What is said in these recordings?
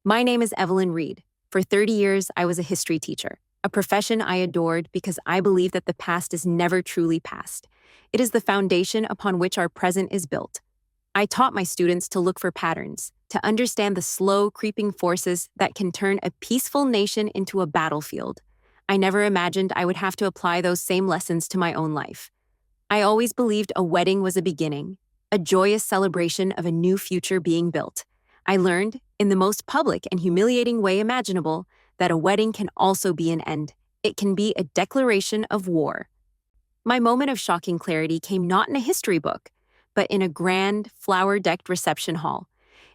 My name is Evelyn Reed. For 30 years, I was a history teacher, a profession I adored because I believe that the past is never truly past. It is the foundation upon which our present is built. I taught my students to look for patterns, to understand the slow, creeping forces that can turn a peaceful nation into a battlefield. I never imagined I would have to apply those same lessons to my own life. I always believed a wedding was a beginning, a joyous celebration of a new future being built. I learned, in the most public and humiliating way imaginable, that a wedding can also be an end. It can be a declaration of war. My moment of shocking clarity came not in a history book, but in a grand, flower-decked reception hall.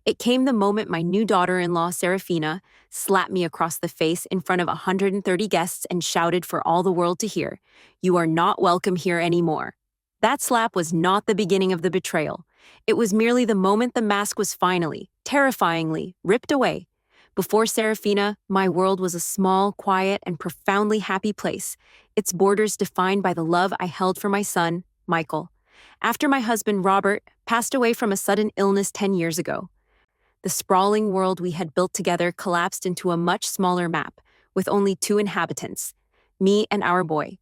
It came the moment my new daughter-in-law, Serafina, slapped me across the face in front of 130 guests and shouted for all the world to hear, "You are not welcome here anymore." That slap was not the beginning of the betrayal. It was merely the moment the mask was finally, terrifyingly, ripped away. Before Serafina, my world was a small, quiet, and profoundly happy place, its borders defined by the love I held for my son, Michael. After my husband, Robert, passed away from a sudden illness 10 years ago, the sprawling world we had built together collapsed into a much smaller map, with only two inhabitants, me and our boy.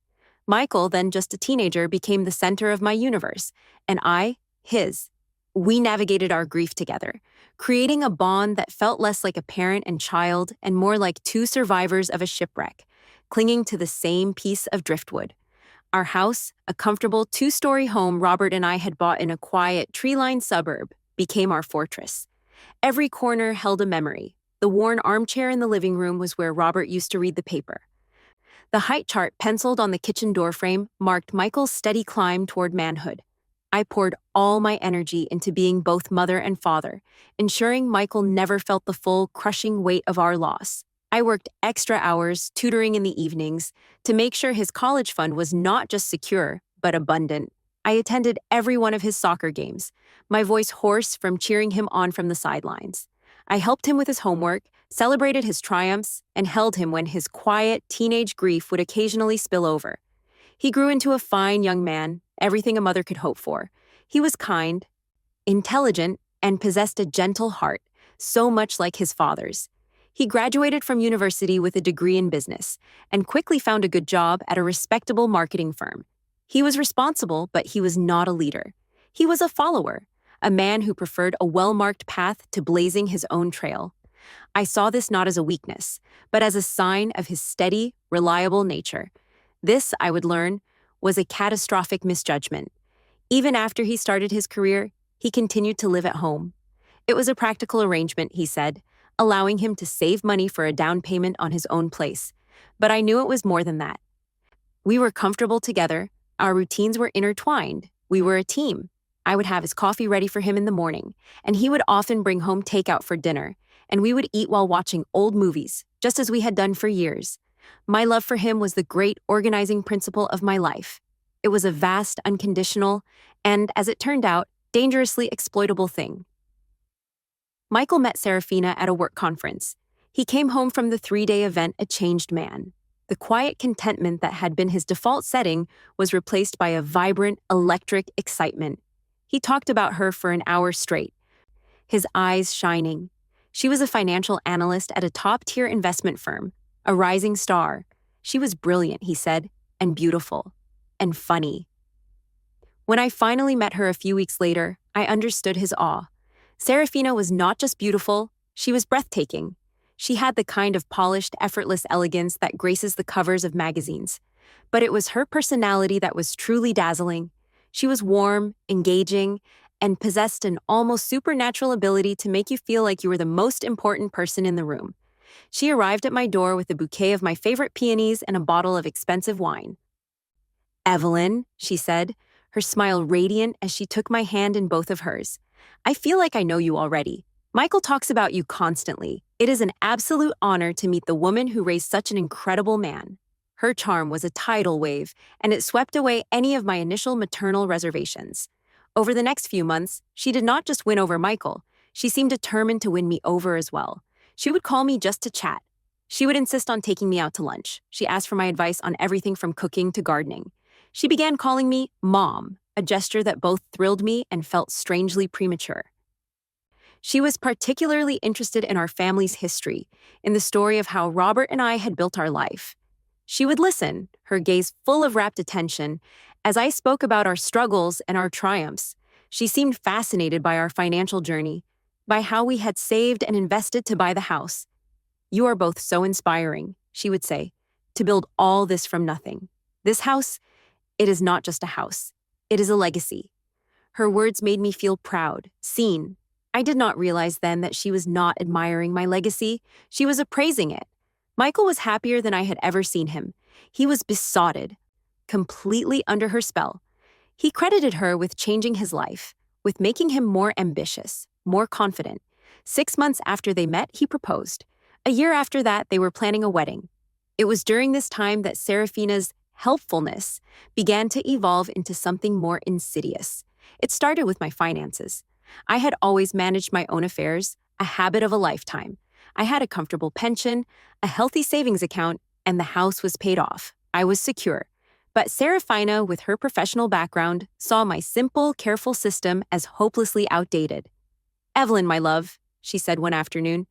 Michael, then just a teenager, became the center of my universe, and I, his. We navigated our grief together, creating a bond that felt less like a parent and child and more like two survivors of a shipwreck, clinging to the same piece of driftwood. Our house, a comfortable two-story home Robert and I had bought in a quiet, tree-lined suburb, became our fortress. Every corner held a memory. The worn armchair in the living room was where Robert used to read the paper. The height chart penciled on the kitchen doorframe marked Michael's steady climb toward manhood. I poured all my energy into being both mother and father, ensuring Michael never felt the full, crushing weight of our loss. I worked extra hours, tutoring in the evenings, to make sure his college fund was not just secure, but abundant. I attended every one of his soccer games, my voice hoarse from cheering him on from the sidelines. I helped him with his homework, celebrated his triumphs, and held him when his quiet, teenage grief would occasionally spill over. He grew into a fine young man, everything a mother could hope for. He was kind, intelligent, and possessed a gentle heart, so much like his father's. He graduated from university with a degree in business and quickly found a good job at a respectable marketing firm. He was responsible, but he was not a leader. He was a follower, a man who preferred a well-marked path to blazing his own trail. I saw this not as a weakness, but as a sign of his steady, reliable nature. This, I would learn, was a catastrophic misjudgment. Even after he started his career, he continued to live at home. It was a practical arrangement, he said, allowing him to save money for a down payment on his own place. But I knew it was more than that. We were comfortable together. Our routines were intertwined. We were a team. I would have his coffee ready for him in the morning, and he would often bring home takeout for dinner, and we would eat while watching old movies, just as we had done for years. My love for him was the great organizing principle of my life. It was a vast, unconditional, and, as it turned out, dangerously exploitable thing. Michael met Serafina at a work conference. He came home from the 3-day event a changed man. The quiet contentment that had been his default setting was replaced by a vibrant, electric excitement. He talked about her for an hour straight, his eyes shining. She was a financial analyst at a top-tier investment firm, a rising star. She was brilliant, he said, and beautiful, and funny. When I finally met her a few weeks later, I understood his awe. Serafina was not just beautiful, she was breathtaking. She had the kind of polished, effortless elegance that graces the covers of magazines. But it was her personality that was truly dazzling. She was warm, engaging, and possessed an almost supernatural ability to make you feel like you were the most important person in the room. She arrived at my door with a bouquet of my favorite peonies and a bottle of expensive wine. "Evelyn," she said, her smile radiant as she took my hand in both of hers. "I feel like I know you already. Michael talks about you constantly. It is an absolute honor to meet the woman who raised such an incredible man." Her charm was a tidal wave, and it swept away any of my initial maternal reservations. Over the next few months, she did not just win over Michael, she seemed determined to win me over as well. She would call me just to chat. She would insist on taking me out to lunch. She asked for my advice on everything from cooking to gardening. She began calling me Mom, a gesture that both thrilled me and felt strangely premature. She was particularly interested in our family's history, in the story of how Robert and I had built our life. She would listen, her gaze full of rapt attention, as I spoke about our struggles and our triumphs. She seemed fascinated by our financial journey, by how we had saved and invested to buy the house. "You are both so inspiring," she would say, "to build all this from nothing. This house, it is not just a house. It is a legacy." Her words made me feel proud, seen. I did not realize then that she was not admiring my legacy. She was appraising it. Michael was happier than I had ever seen him. He was besotted, completely under her spell. He credited her with changing his life, with making him more ambitious, more confident. 6 months after they met, he proposed. A year after that, they were planning a wedding. It was during this time that Serafina's helpfulness began to evolve into something more insidious. It started with my finances. I had always managed my own affairs, a habit of a lifetime. I had a comfortable pension, a healthy savings account, and the house was paid off. I was secure. But Serafina, with her professional background, saw my simple, careful system as hopelessly outdated. "Evelyn, my love," she said one afternoon,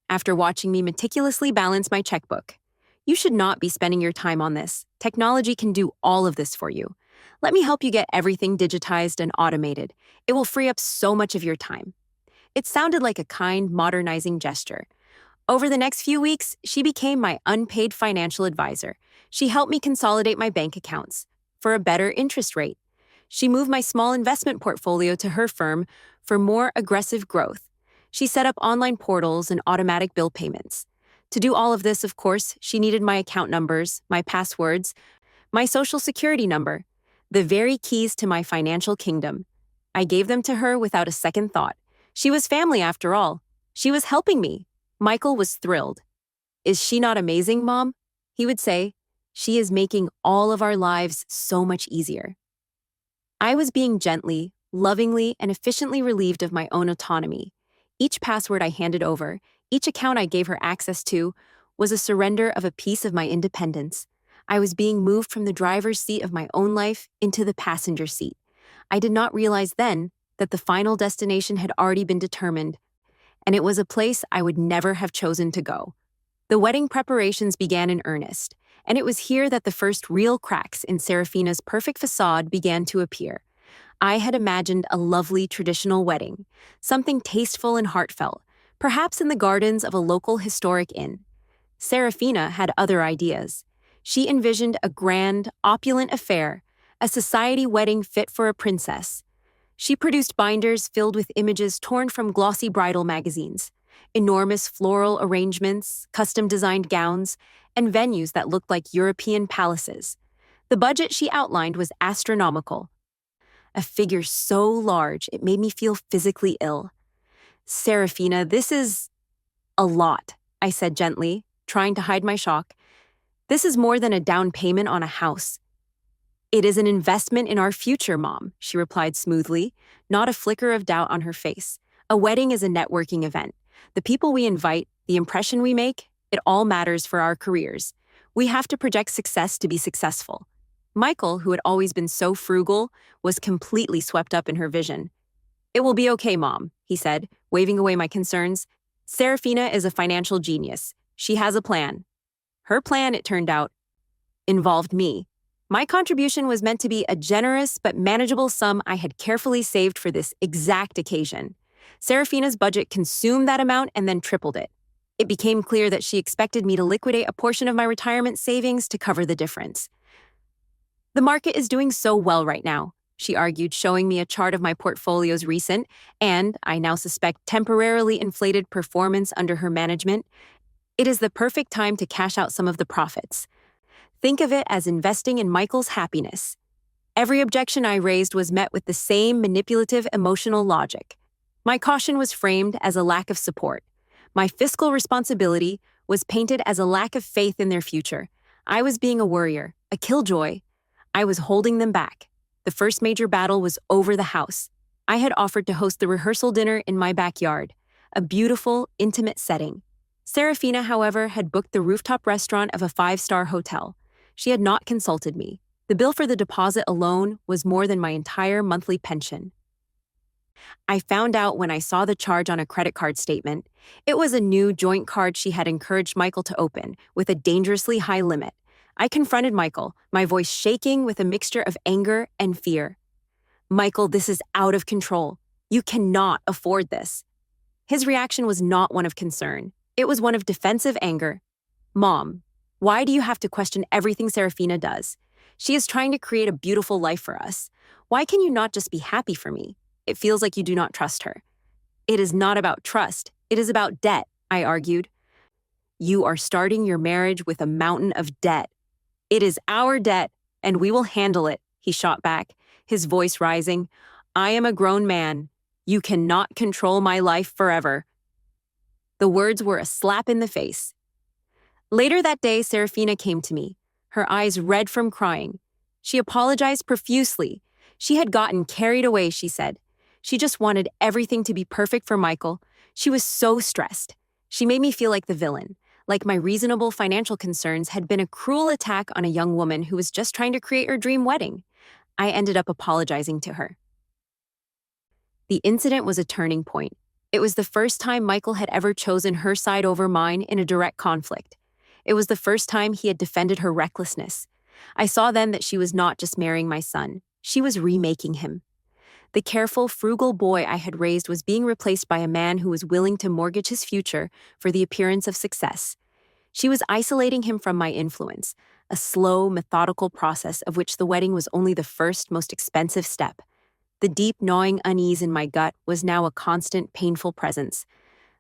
after watching me meticulously balance my checkbook, "you should not be spending your time on this. Technology can do all of this for you. Let me help you get everything digitized and automated. It will free up so much of your time." It sounded like a kind, modernizing gesture. Over the next few weeks, she became my unpaid financial advisor. She helped me consolidate my bank accounts for a better interest rate. She moved my small investment portfolio to her firm for more aggressive growth. She set up online portals and automatic bill payments. To do all of this, of course, she needed my account numbers, my passwords, my social security number, the very keys to my financial kingdom. I gave them to her without a second thought. She was family after all. She was helping me. Michael was thrilled. "Is she not amazing, Mom?" he would say. "She is making all of our lives so much easier." I was being gently, lovingly, and efficiently relieved of my own autonomy. Each password I handed over, each account I gave her access to, was a surrender of a piece of my independence. I was being moved from the driver's seat of my own life into the passenger seat. I did not realize then that the final destination had already been determined, and it was a place I would never have chosen to go. The wedding preparations began in earnest, and it was here that the first real cracks in Serafina's perfect facade began to appear. I had imagined a lovely traditional wedding, something tasteful and heartfelt, perhaps in the gardens of a local historic inn. Serafina had other ideas. She envisioned a grand, opulent affair, a society wedding fit for a princess. She produced binders filled with images torn from glossy bridal magazines, enormous floral arrangements, custom-designed gowns, and venues that looked like European palaces. The budget she outlined was astronomical, a figure so large it made me feel physically ill. "Serafina, this is a lot," I said gently, trying to hide my shock. "This is more than a down payment on a house." "It is an investment in our future, Mom," she replied smoothly, not a flicker of doubt on her face. "A wedding is a networking event. The people we invite, the impression we make, it all matters for our careers. We have to project success to be successful." Michael, who had always been so frugal, was completely swept up in her vision. "It will be okay, Mom," he said, waving away my concerns. "Serafina is a financial genius. She has a plan." Her plan, it turned out, involved me. My contribution was meant to be a generous but manageable sum I had carefully saved for this exact occasion. Serafina's budget consumed that amount and then tripled it. It became clear that she expected me to liquidate a portion of my retirement savings to cover the difference. "The market is doing so well right now," she argued, showing me a chart of my portfolio's recent and, I now suspect, temporarily inflated performance under her management. "It is the perfect time to cash out some of the profits. Think of it as investing in Michael's happiness." Every objection I raised was met with the same manipulative emotional logic. My caution was framed as a lack of support. My fiscal responsibility was painted as a lack of faith in their future. I was being a worrier, a killjoy. I was holding them back. The first major battle was over the house. I had offered to host the rehearsal dinner in my backyard, a beautiful, intimate setting. Serafina, however, had booked the rooftop restaurant of a 5-star hotel. She had not consulted me. The bill for the deposit alone was more than my entire monthly pension. I found out when I saw the charge on a credit card statement. It was a new joint card she had encouraged Michael to open, with a dangerously high limit. I confronted Michael, my voice shaking with a mixture of anger and fear. Michael, this is out of control. You cannot afford this. His reaction was not one of concern. It was one of defensive anger. Mom, why do you have to question everything Serafina does? She is trying to create a beautiful life for us. Why can you not just be happy for me? It feels like you do not trust her. It is not about trust. It is about debt, I argued. You are starting your marriage with a mountain of debt. It is our debt, and we will handle it, he shot back, his voice rising. I am a grown man. You cannot control my life forever. The words were a slap in the face. Later that day, Serafina came to me, her eyes red from crying. She apologized profusely. She had gotten carried away, she said. She just wanted everything to be perfect for Michael. She was so stressed. She made me feel like the villain, like my reasonable financial concerns had been a cruel attack on a young woman who was just trying to create her dream wedding. I ended up apologizing to her. The incident was a turning point. It was the first time Michael had ever chosen her side over mine in a direct conflict. It was the first time he had defended her recklessness. I saw then that she was not just marrying my son. She was remaking him. The careful, frugal boy I had raised was being replaced by a man who was willing to mortgage his future for the appearance of success. She was isolating him from my influence, a slow, methodical process of which the wedding was only the first, most expensive step. The deep, gnawing unease in my gut was now a constant, painful presence.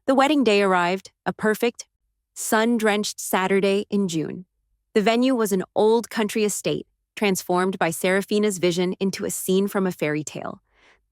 The wedding day arrived, a perfect, sun-drenched Saturday in June. The venue was an old country estate, transformed by Serafina's vision into a scene from a fairy tale.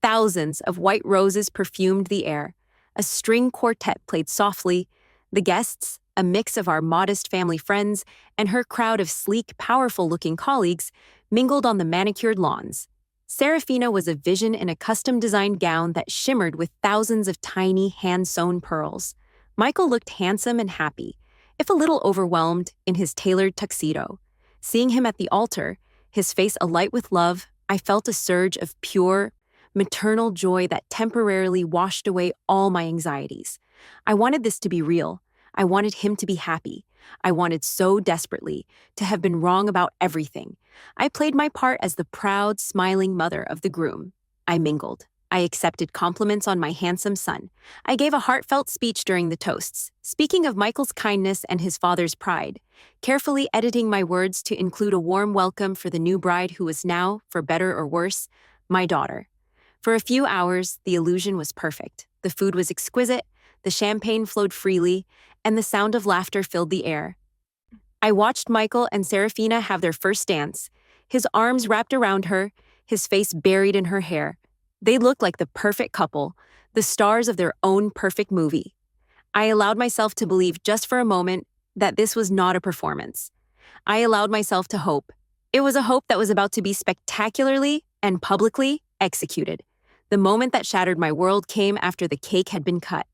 Thousands of white roses perfumed the air. A string quartet played softly. The guests, a mix of our modest family friends and her crowd of sleek, powerful-looking colleagues, mingled on the manicured lawns. Serafina was a vision in a custom-designed gown that shimmered with thousands of tiny, hand-sewn pearls. Michael looked handsome and happy, if a little overwhelmed, in his tailored tuxedo. Seeing him at the altar, his face alight with love, I felt a surge of pure, maternal joy that temporarily washed away all my anxieties. I wanted this to be real. I wanted him to be happy. I wanted so desperately to have been wrong about everything. I played my part as the proud, smiling mother of the groom. I mingled. I accepted compliments on my handsome son. I gave a heartfelt speech during the toasts, speaking of Michael's kindness and his father's pride, carefully editing my words to include a warm welcome for the new bride who was now, for better or worse, my daughter. For a few hours, the illusion was perfect. The food was exquisite, the champagne flowed freely, and the sound of laughter filled the air. I watched Michael and Serafina have their first dance, his arms wrapped around her, his face buried in her hair. They looked like the perfect couple, the stars of their own perfect movie. I allowed myself to believe just for a moment that this was not a performance. I allowed myself to hope. It was a hope that was about to be spectacularly and publicly executed. The moment that shattered my world came after the cake had been cut.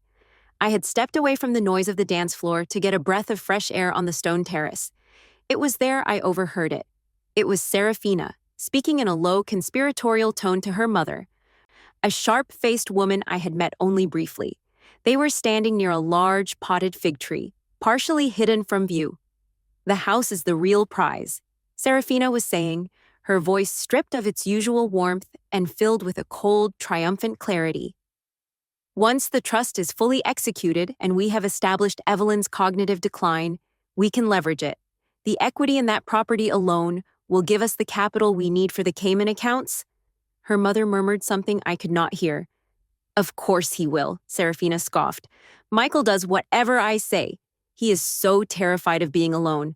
I had stepped away from the noise of the dance floor to get a breath of fresh air on the stone terrace. It was there I overheard it. It was Serafina, speaking in a low, conspiratorial tone to her mother, a sharp-faced woman I had met only briefly. They were standing near a large, potted fig tree, partially hidden from view. The house is the real prize, Serafina was saying, her voice stripped of its usual warmth and filled with a cold, triumphant clarity. Once the trust is fully executed and we have established Evelyn's cognitive decline, we can leverage it. The equity in that property alone will give us the capital we need for the Cayman accounts. Her mother murmured something I could not hear. Of course he will, Serafina scoffed. Michael does whatever I say. He is so terrified of being alone.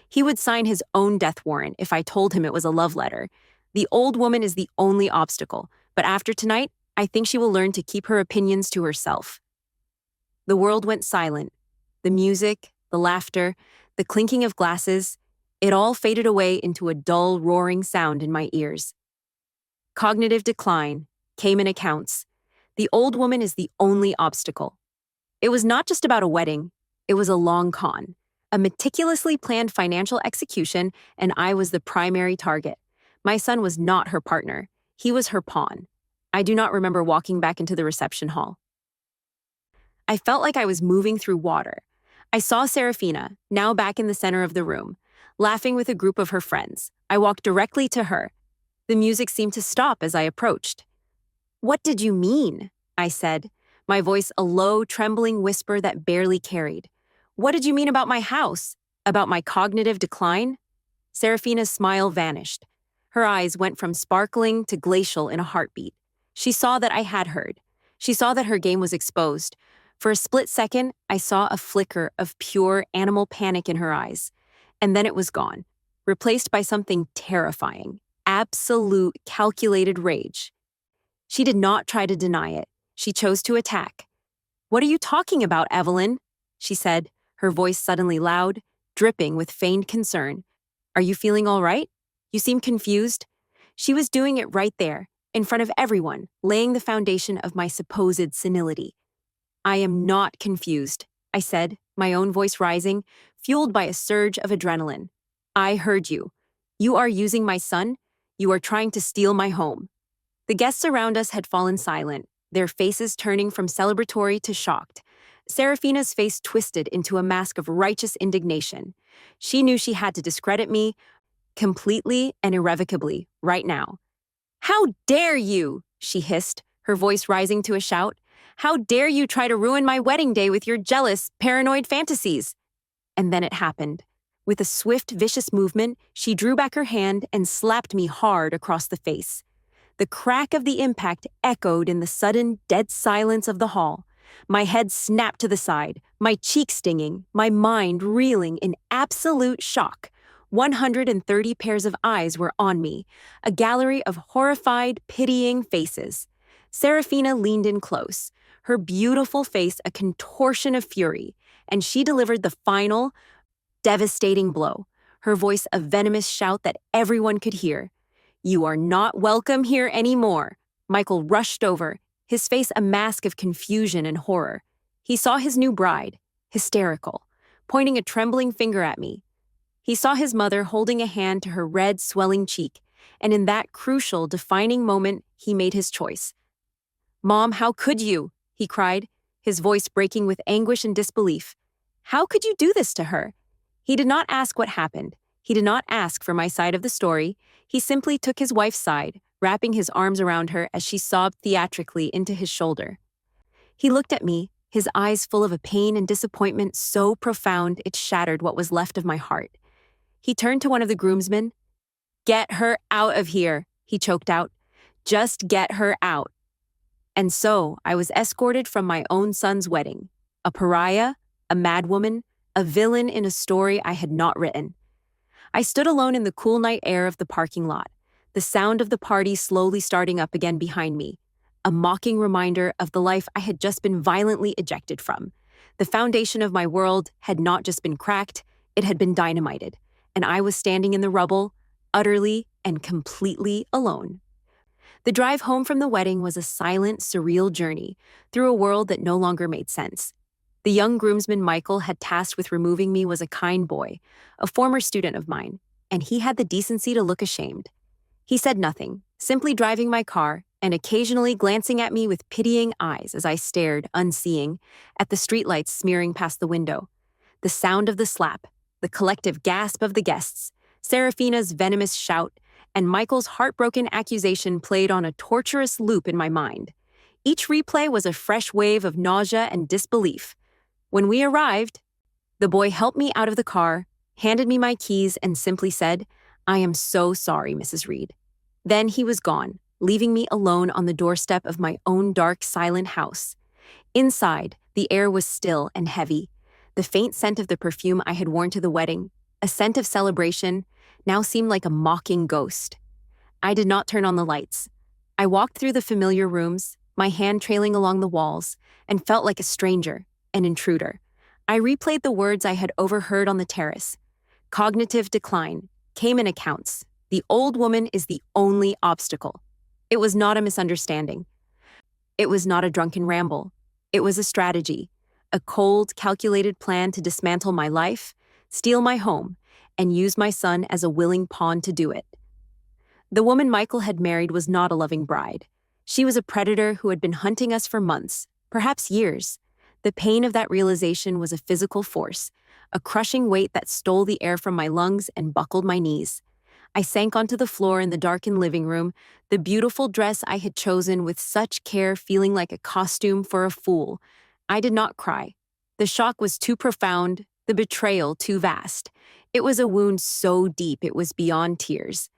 He would sign his own death warrant if I told him it was a love letter. The old woman is the only obstacle, but after tonight, I think she will learn to keep her opinions to herself. The world went silent. The music, the laughter, the clinking of glasses, it all faded away into a dull, roaring sound in my ears. Cognitive decline, Cayman accounts. The old woman is the only obstacle. It was not just about a wedding, it was a long con. A meticulously planned financial execution, and I was the primary target. My son was not her partner. He was her pawn. I do not remember walking back into the reception hall. I felt like I was moving through water. I saw Serafina, now back in the center of the room, laughing with a group of her friends. I walked directly to her. The music seemed to stop as I approached. "What did you mean?" I said, my voice a low, trembling whisper that barely carried. "What did you mean about my house? About my cognitive decline?" Serafina's smile vanished. Her eyes went from sparkling to glacial in a heartbeat. She saw that I had heard. She saw that her game was exposed. For a split second, I saw a flicker of pure animal panic in her eyes. And then it was gone, replaced by something terrifying, absolute calculated rage. She did not try to deny it. She chose to attack. "What are you talking about, Evelyn?" she said, her voice suddenly loud, dripping with feigned concern. "Are you feeling all right? You seem confused." She was doing it right there, in front of everyone, laying the foundation of my supposed senility. "I am not confused," I said, my own voice rising, fueled by a surge of adrenaline. "I heard you. You are using my son. You are trying to steal my home." The guests around us had fallen silent, their faces turning from celebratory to shocked. Serafina's face twisted into a mask of righteous indignation. She knew she had to discredit me completely and irrevocably right now. "How dare you?" she hissed, her voice rising to a shout. "How dare you try to ruin my wedding day with your jealous, paranoid fantasies?" And then it happened. With a swift, vicious movement, she drew back her hand and slapped me hard across the face. The crack of the impact echoed in the sudden, dead silence of the hall. My head snapped to the side, my cheek stinging, my mind reeling in absolute shock. 130 pairs of eyes were on me, a gallery of horrified, pitying faces. Serafina leaned in close, her beautiful face a contortion of fury, and she delivered the final, devastating blow, her voice a venomous shout that everyone could hear. "You are not welcome here anymore." Michael rushed over, his face a mask of confusion and horror. He saw his new bride, hysterical, pointing a trembling finger at me. He saw his mother holding a hand to her red, swelling cheek, and in that crucial, defining moment, he made his choice. "Mom, how could you?" he cried, his voice breaking with anguish and disbelief. "How could you do this to her?" He did not ask what happened. He did not ask for my side of the story. He simply took his wife's side, wrapping his arms around her as she sobbed theatrically into his shoulder. He looked at me, his eyes full of a pain and disappointment so profound it shattered what was left of my heart. He turned to one of the groomsmen. "Get her out of here," he choked out. "Just get her out." And so I was escorted from my own son's wedding, a pariah, a madwoman, a villain in a story I had not written. I stood alone in the cool night air of the parking lot, the sound of the party slowly starting up again behind me, a mocking reminder of the life I had just been violently ejected from. The foundation of my world had not just been cracked, it had been dynamited, and I was standing in the rubble, utterly and completely alone. The drive home from the wedding was a silent, surreal journey through a world that no longer made sense. The young groomsman Michael had tasked with removing me was a kind boy, a former student of mine, and he had the decency to look ashamed. He said nothing, simply driving my car and occasionally glancing at me with pitying eyes as I stared, unseeing, at the streetlights smearing past the window. The sound of the slap, the collective gasp of the guests, Serafina's venomous shout, and Michael's heartbroken accusation played on a torturous loop in my mind. Each replay was a fresh wave of nausea and disbelief. When we arrived, the boy helped me out of the car, handed me my keys, and simply said, "I am so sorry, Mrs. Reed." Then he was gone, leaving me alone on the doorstep of my own dark, silent house. Inside, the air was still and heavy. The faint scent of the perfume I had worn to the wedding, a scent of celebration, now seemed like a mocking ghost. I did not turn on the lights. I walked through the familiar rooms, my hand trailing along the walls, and felt like a stranger, an intruder. I replayed the words I had overheard on the terrace. Cognitive decline, came in accounts. The old woman is the only obstacle. It was not a misunderstanding. It was not a drunken ramble. It was a strategy, a cold, calculated plan to dismantle my life, steal my home, and use my son as a willing pawn to do it. The woman Michael had married was not a loving bride. She was a predator who had been hunting us for months, perhaps years. The pain of that realization was a physical force, a crushing weight that stole the air from my lungs and buckled my knees. I sank onto the floor in the darkened living room, the beautiful dress I had chosen with such care feeling like a costume for a fool. I did not cry. The shock was too profound, the betrayal too vast. It was a wound so deep it was beyond tears.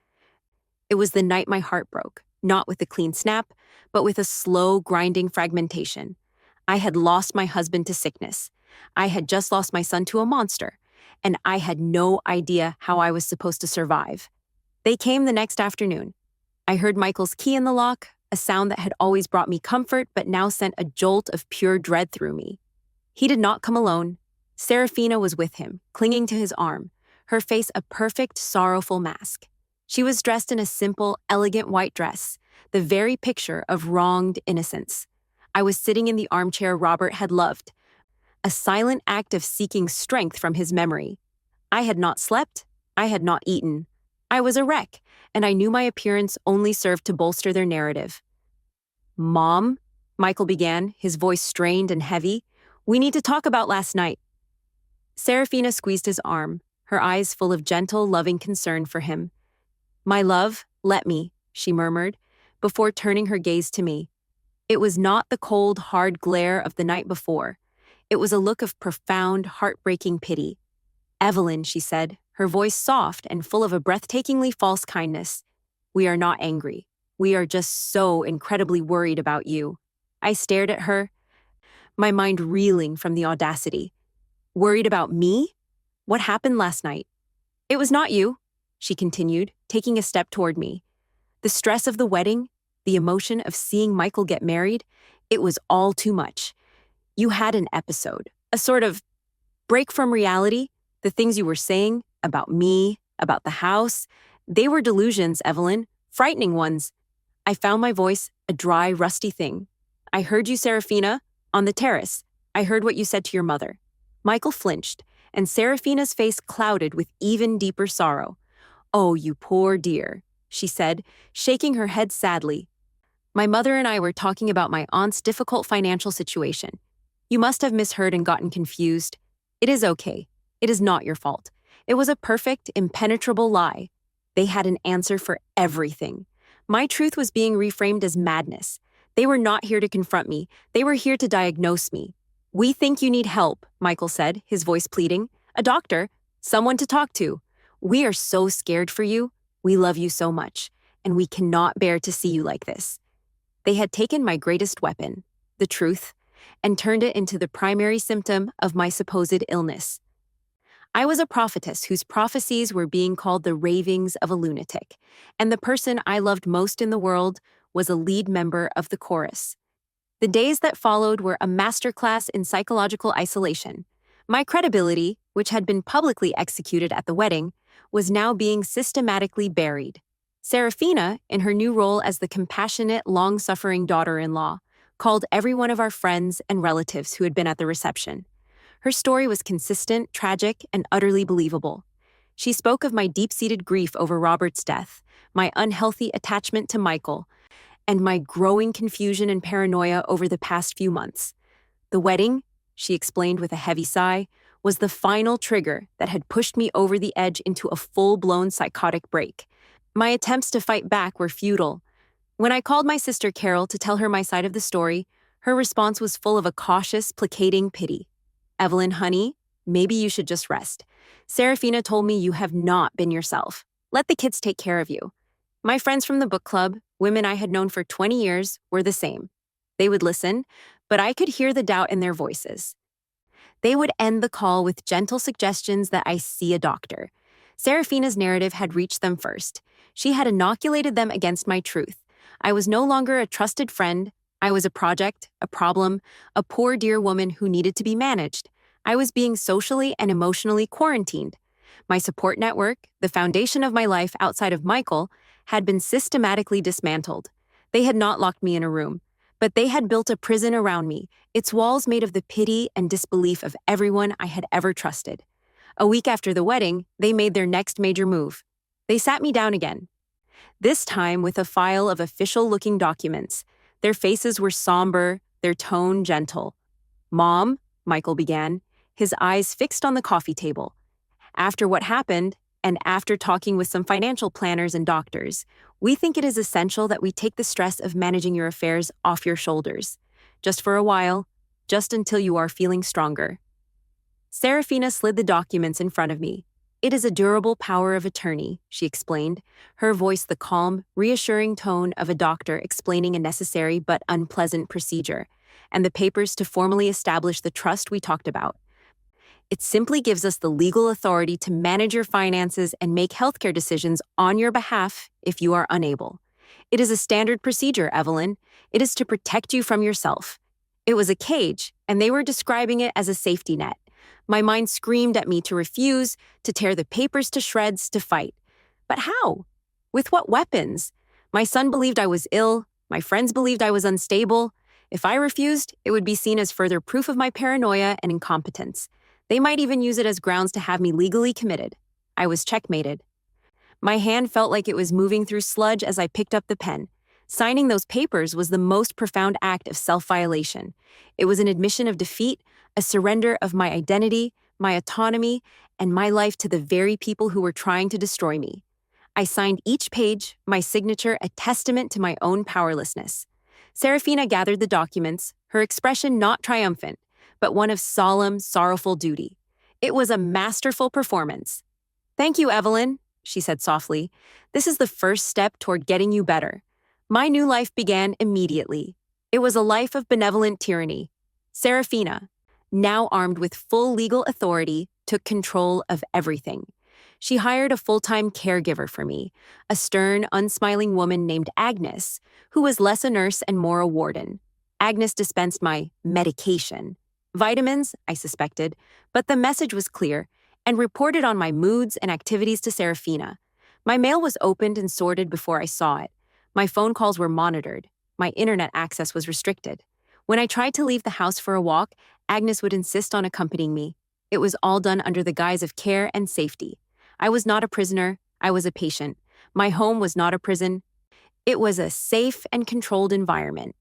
It was the night my heart broke, not with a clean snap, but with a slow, grinding fragmentation. I had lost my husband to sickness. I had just lost my son to a monster, and I had no idea how I was supposed to survive. They came the next afternoon. I heard Michael's key in the lock, a sound that had always brought me comfort but now sent a jolt of pure dread through me. He did not come alone. Serafina was with him, clinging to his arm, her face a perfect, sorrowful mask. She was dressed in a simple, elegant white dress, the very picture of wronged innocence. I was sitting in the armchair Robert had loved, a silent act of seeking strength from his memory. I had not slept. I had not eaten. I was a wreck, and I knew my appearance only served to bolster their narrative. "Mom," Michael began, his voice strained and heavy, "we need to talk about last night." Serafina squeezed his arm, her eyes full of gentle, loving concern for him. "My love, let me," she murmured, before turning her gaze to me. It was not the cold, hard glare of the night before. It was a look of profound, heartbreaking pity. "Evelyn," she said, her voice soft and full of a breathtakingly false kindness, "we are not angry. We are just so incredibly worried about you." I stared at her, my mind reeling from the audacity. "Worried about me? What happened last night?" "It was not you," she continued, taking a step toward me. "The stress of the wedding, the emotion of seeing Michael get married, it was all too much. You had an episode, a sort of break from reality. The things you were saying about me, about the house, they were delusions, Evelyn, frightening ones." I found my voice, a dry, rusty thing. "I heard you, Serafina, on the terrace. I heard what you said to your mother." Michael flinched, and Serafina's face clouded with even deeper sorrow. "Oh, you poor dear," she said, shaking her head sadly. "My mother and I were talking about my aunt's difficult financial situation. You must have misheard and gotten confused. It is okay. It is not your fault. It was a perfect, impenetrable lie. They had an answer for everything. My truth was being reframed as madness. They were not here to confront me. They were here to diagnose me. We think you need help," Michael said, his voice pleading. "A doctor, someone to talk to. We are so scared for you. We love you so much, and we cannot bear to see you like this." They had taken my greatest weapon, the truth, and turned it into the primary symptom of my supposed illness. I was a prophetess whose prophecies were being called the ravings of a lunatic, and the person I loved most in the world was a lead member of the chorus. The days that followed were a masterclass in psychological isolation. My credibility, which had been publicly executed at the wedding, was now being systematically buried. Serafina, in her new role as the compassionate, long-suffering daughter-in-law, called every one of our friends and relatives who had been at the reception. Her story was consistent, tragic, and utterly believable. She spoke of my deep-seated grief over Robert's death, my unhealthy attachment to Michael, and my growing confusion and paranoia over the past few months. The wedding, she explained with a heavy sigh, was the final trigger that had pushed me over the edge into a full-blown psychotic break. My attempts to fight back were futile. When I called my sister Carol to tell her my side of the story, her response was full of a cautious, placating pity. "Evelyn, honey, maybe you should just rest. Serafina told me you have not been yourself. Let the kids take care of you." My friends from the book club, women I had known for 20 years, were the same. They would listen, but I could hear the doubt in their voices. They would end the call with gentle suggestions that I see a doctor. Serafina's narrative had reached them first. She had inoculated them against my truth. I was no longer a trusted friend. I was a project, a problem, a poor dear woman who needed to be managed. I was being socially and emotionally quarantined. My support network, the foundation of my life outside of Michael, had been systematically dismantled. They had not locked me in a room, but they had built a prison around me, its walls made of the pity and disbelief of everyone I had ever trusted. A week after the wedding, they made their next major move. They sat me down again. This time with a file of official-looking documents, Their faces were somber, their tone gentle. "Mom," Michael began, his eyes fixed on the coffee table. "After what happened, and after talking with some financial planners and doctors, we think it is essential that we take the stress of managing your affairs off your shoulders. Just for a while, just until you are feeling stronger." Serafina slid the documents in front of me. "It is a durable power of attorney," she explained, her voice the calm, reassuring tone of a doctor explaining a necessary but unpleasant procedure, "and the papers to formally establish the trust we talked about. It simply gives us the legal authority to manage your finances and make healthcare decisions on your behalf if you are unable. It is a standard procedure, Evelyn. It is to protect you from yourself." It was a cage, and they were describing it as a safety net. My mind screamed at me to refuse, to tear the papers to shreds, to fight. But how? With what weapons? My son believed I was ill. My friends believed I was unstable. If I refused, it would be seen as further proof of my paranoia and incompetence. They might even use it as grounds to have me legally committed. I was checkmated. My hand felt like it was moving through sludge as I picked up the pen. Signing those papers was the most profound act of self-violation. It was an admission of defeat, a surrender of my identity, my autonomy, and my life to the very people who were trying to destroy me. I signed each page, my signature a testament to my own powerlessness. Serafina gathered the documents, her expression not triumphant, but one of solemn, sorrowful duty. It was a masterful performance. "Thank you, Evelyn," she said softly. "This is the first step toward getting you better." My new life began immediately. It was a life of benevolent tyranny. Serafina, now armed with full legal authority, took control of everything. She hired a full-time caregiver for me, a stern, unsmiling woman named Agnes, who was less a nurse and more a warden. Agnes dispensed my medication. Vitamins, I suspected, but the message was clear, and reported on my moods and activities to Serafina. My mail was opened and sorted before I saw it. My phone calls were monitored. My internet access was restricted. When I tried to leave the house for a walk, Agnes would insist on accompanying me. It was all done under the guise of care and safety. I was not a prisoner, I was a patient. My home was not a prison. It was a safe and controlled environment.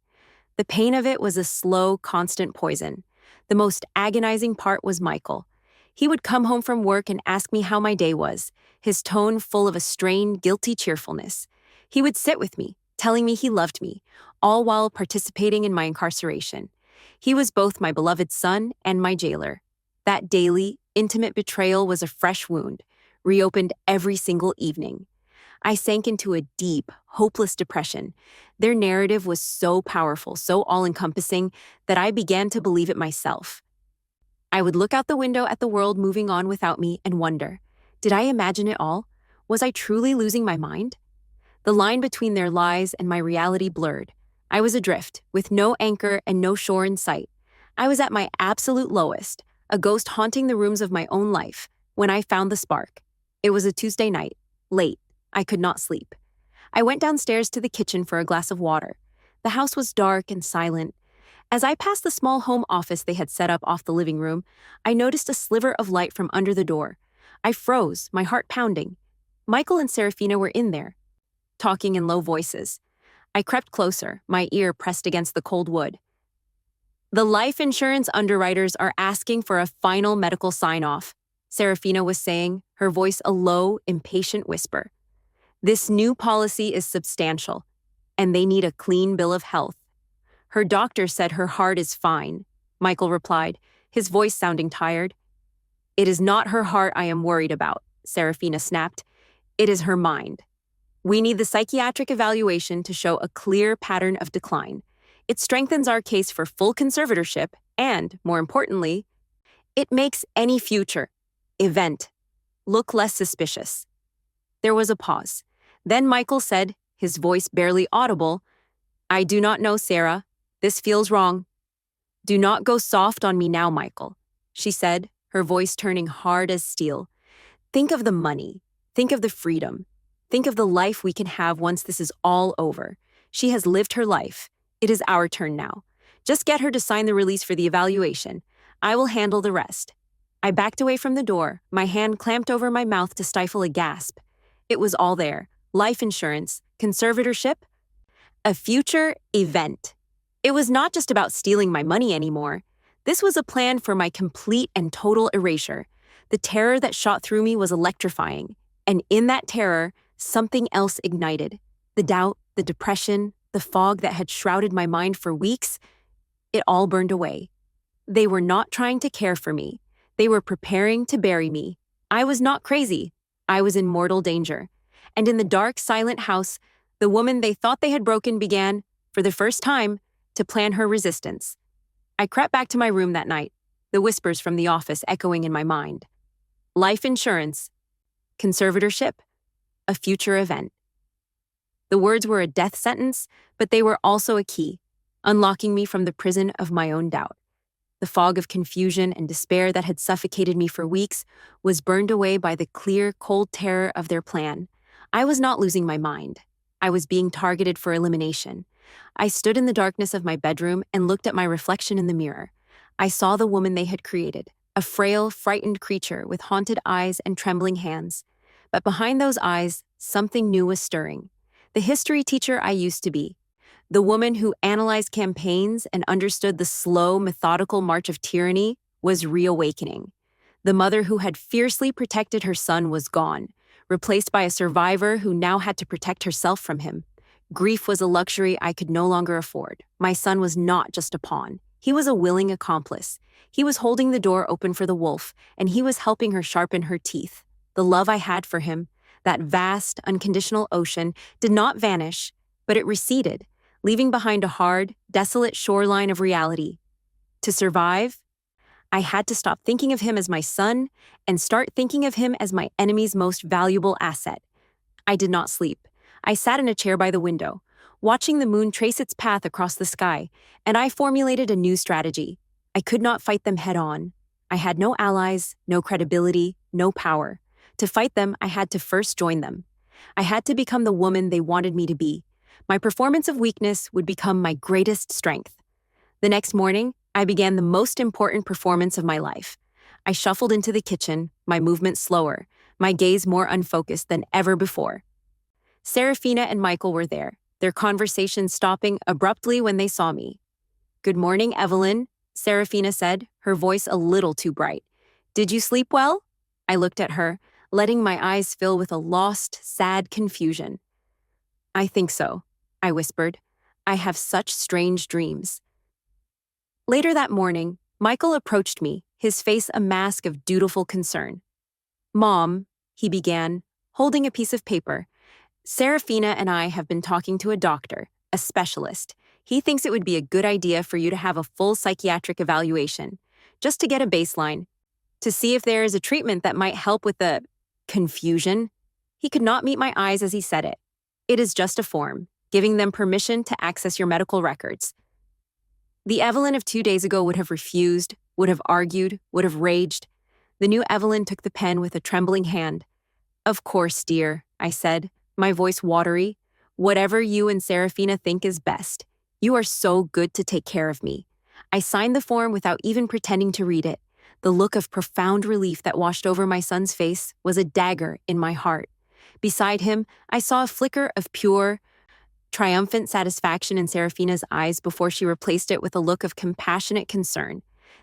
The pain of it was a slow, constant poison. The most agonizing part was Michael. He would come home from work and ask me how my day was, his tone full of a strained, guilty cheerfulness. He would sit with me, telling me he loved me, all while participating in my incarceration. He was both my beloved son and my jailer. That daily, intimate betrayal was a fresh wound, reopened every single evening. I sank into a deep, hopeless depression. Their narrative was so powerful, so all-encompassing, that I began to believe it myself. I would look out the window at the world moving on without me and wonder, did I imagine it all? Was I truly losing my mind? The line between their lies and my reality blurred. I was adrift, with no anchor and no shore in sight. I was at my absolute lowest, a ghost haunting the rooms of my own life, when I found the spark. It was a Tuesday night, late. I could not sleep. I went downstairs to the kitchen for a glass of water. The house was dark and silent. As I passed the small home office they had set up off the living room, I noticed a sliver of light from under the door. I froze, my heart pounding. Michael and Serafina were in there, talking in low voices. I crept closer, my ear pressed against the cold wood. "The life insurance underwriters are asking for a final medical sign-off," Serafina was saying, her voice a low, impatient whisper. "This new policy is substantial, and they need a clean bill of health." "Her doctor said her heart is fine," Michael replied, his voice sounding tired. "It is not her heart I am worried about," Serafina snapped. "It is her mind. We need the psychiatric evaluation to show a clear pattern of decline. It strengthens our case for full conservatorship and, more importantly, it makes any future event look less suspicious." There was a pause. Then Michael said, his voice barely audible, "I do not know, Sarah. This feels wrong." "Do not go soft on me now, Michael," she said, her voice turning hard as steel. "Think of the money. Think of the freedom. Think of the life we can have once this is all over. She has lived her life. It is our turn now. Just get her to sign the release for the evaluation. I will handle the rest." I backed away from the door, my hand clamped over my mouth to stifle a gasp. It was all there. Life insurance, conservatorship. A future event. It was not just about stealing my money anymore. This was a plan for my complete and total erasure. The terror that shot through me was electrifying, and in that terror, something else ignited. The doubt, the depression, the fog that had shrouded my mind for weeks, it all burned away. They were not trying to care for me. They were preparing to bury me. I was not crazy. I was in mortal danger. And in the dark, silent house, the woman they thought they had broken began, for the first time, to plan her resistance. I crept back to my room that night, the whispers from the office echoing in my mind. Life insurance, conservatorship, a future event. The words were a death sentence, but they were also a key, unlocking me from the prison of my own doubt. The fog of confusion and despair that had suffocated me for weeks was burned away by the clear, cold terror of their plan. I was not losing my mind. I was being targeted for elimination. I stood in the darkness of my bedroom and looked at my reflection in the mirror. I saw the woman they had created, a frail, frightened creature with haunted eyes and trembling hands. But behind those eyes, something new was stirring. The history teacher I used to be. The woman who analyzed campaigns and understood the slow, methodical march of tyranny was reawakening. The mother who had fiercely protected her son was gone, replaced by a survivor who now had to protect herself from him. Grief was a luxury I could no longer afford. My son was not just a pawn. He was a willing accomplice. He was holding the door open for the wolf, and he was helping her sharpen her teeth. The love I had for him, that vast, unconditional ocean, did not vanish, but it receded, leaving behind a hard, desolate shoreline of reality. To survive, I had to stop thinking of him as my son and start thinking of him as my enemy's most valuable asset. I did not sleep. I sat in a chair by the window, watching the moon trace its path across the sky, and I formulated a new strategy. I could not fight them head on. I had no allies, no credibility, no power. To fight them, I had to first join them. I had to become the woman they wanted me to be. My performance of weakness would become my greatest strength. The next morning, I began the most important performance of my life. I shuffled into the kitchen, my movement slower, my gaze more unfocused than ever before. Serafina and Michael were there, their conversation stopping abruptly when they saw me. "Good morning, Evelyn," Serafina said, her voice a little too bright. "Did you sleep well?" I looked at her, letting my eyes fill with a lost, sad confusion. "I think so," I whispered. "I have such strange dreams." Later that morning, Michael approached me, his face a mask of dutiful concern. "Mom," he began, holding a piece of paper, "Serafina and I have been talking to a doctor, a specialist. He thinks it would be a good idea for you to have a full psychiatric evaluation, just to get a baseline, to see if there is a treatment that might help with the confusion." He could not meet my eyes as he said it. "It is just a form, giving them permission to access your medical records." The Evelyn of 2 days ago would have refused, would have argued, would have raged. The new Evelyn took the pen with a trembling hand. "Of course, dear," I said, my voice watery. "Whatever you and Serafina think is best. You are so good to take care of me." I signed the form without even pretending to read it. The look of profound relief that washed over my son's face was a dagger in my heart. Beside him, I saw a flicker of pure, triumphant satisfaction in Serafina's eyes before she replaced it with a look of compassionate concern.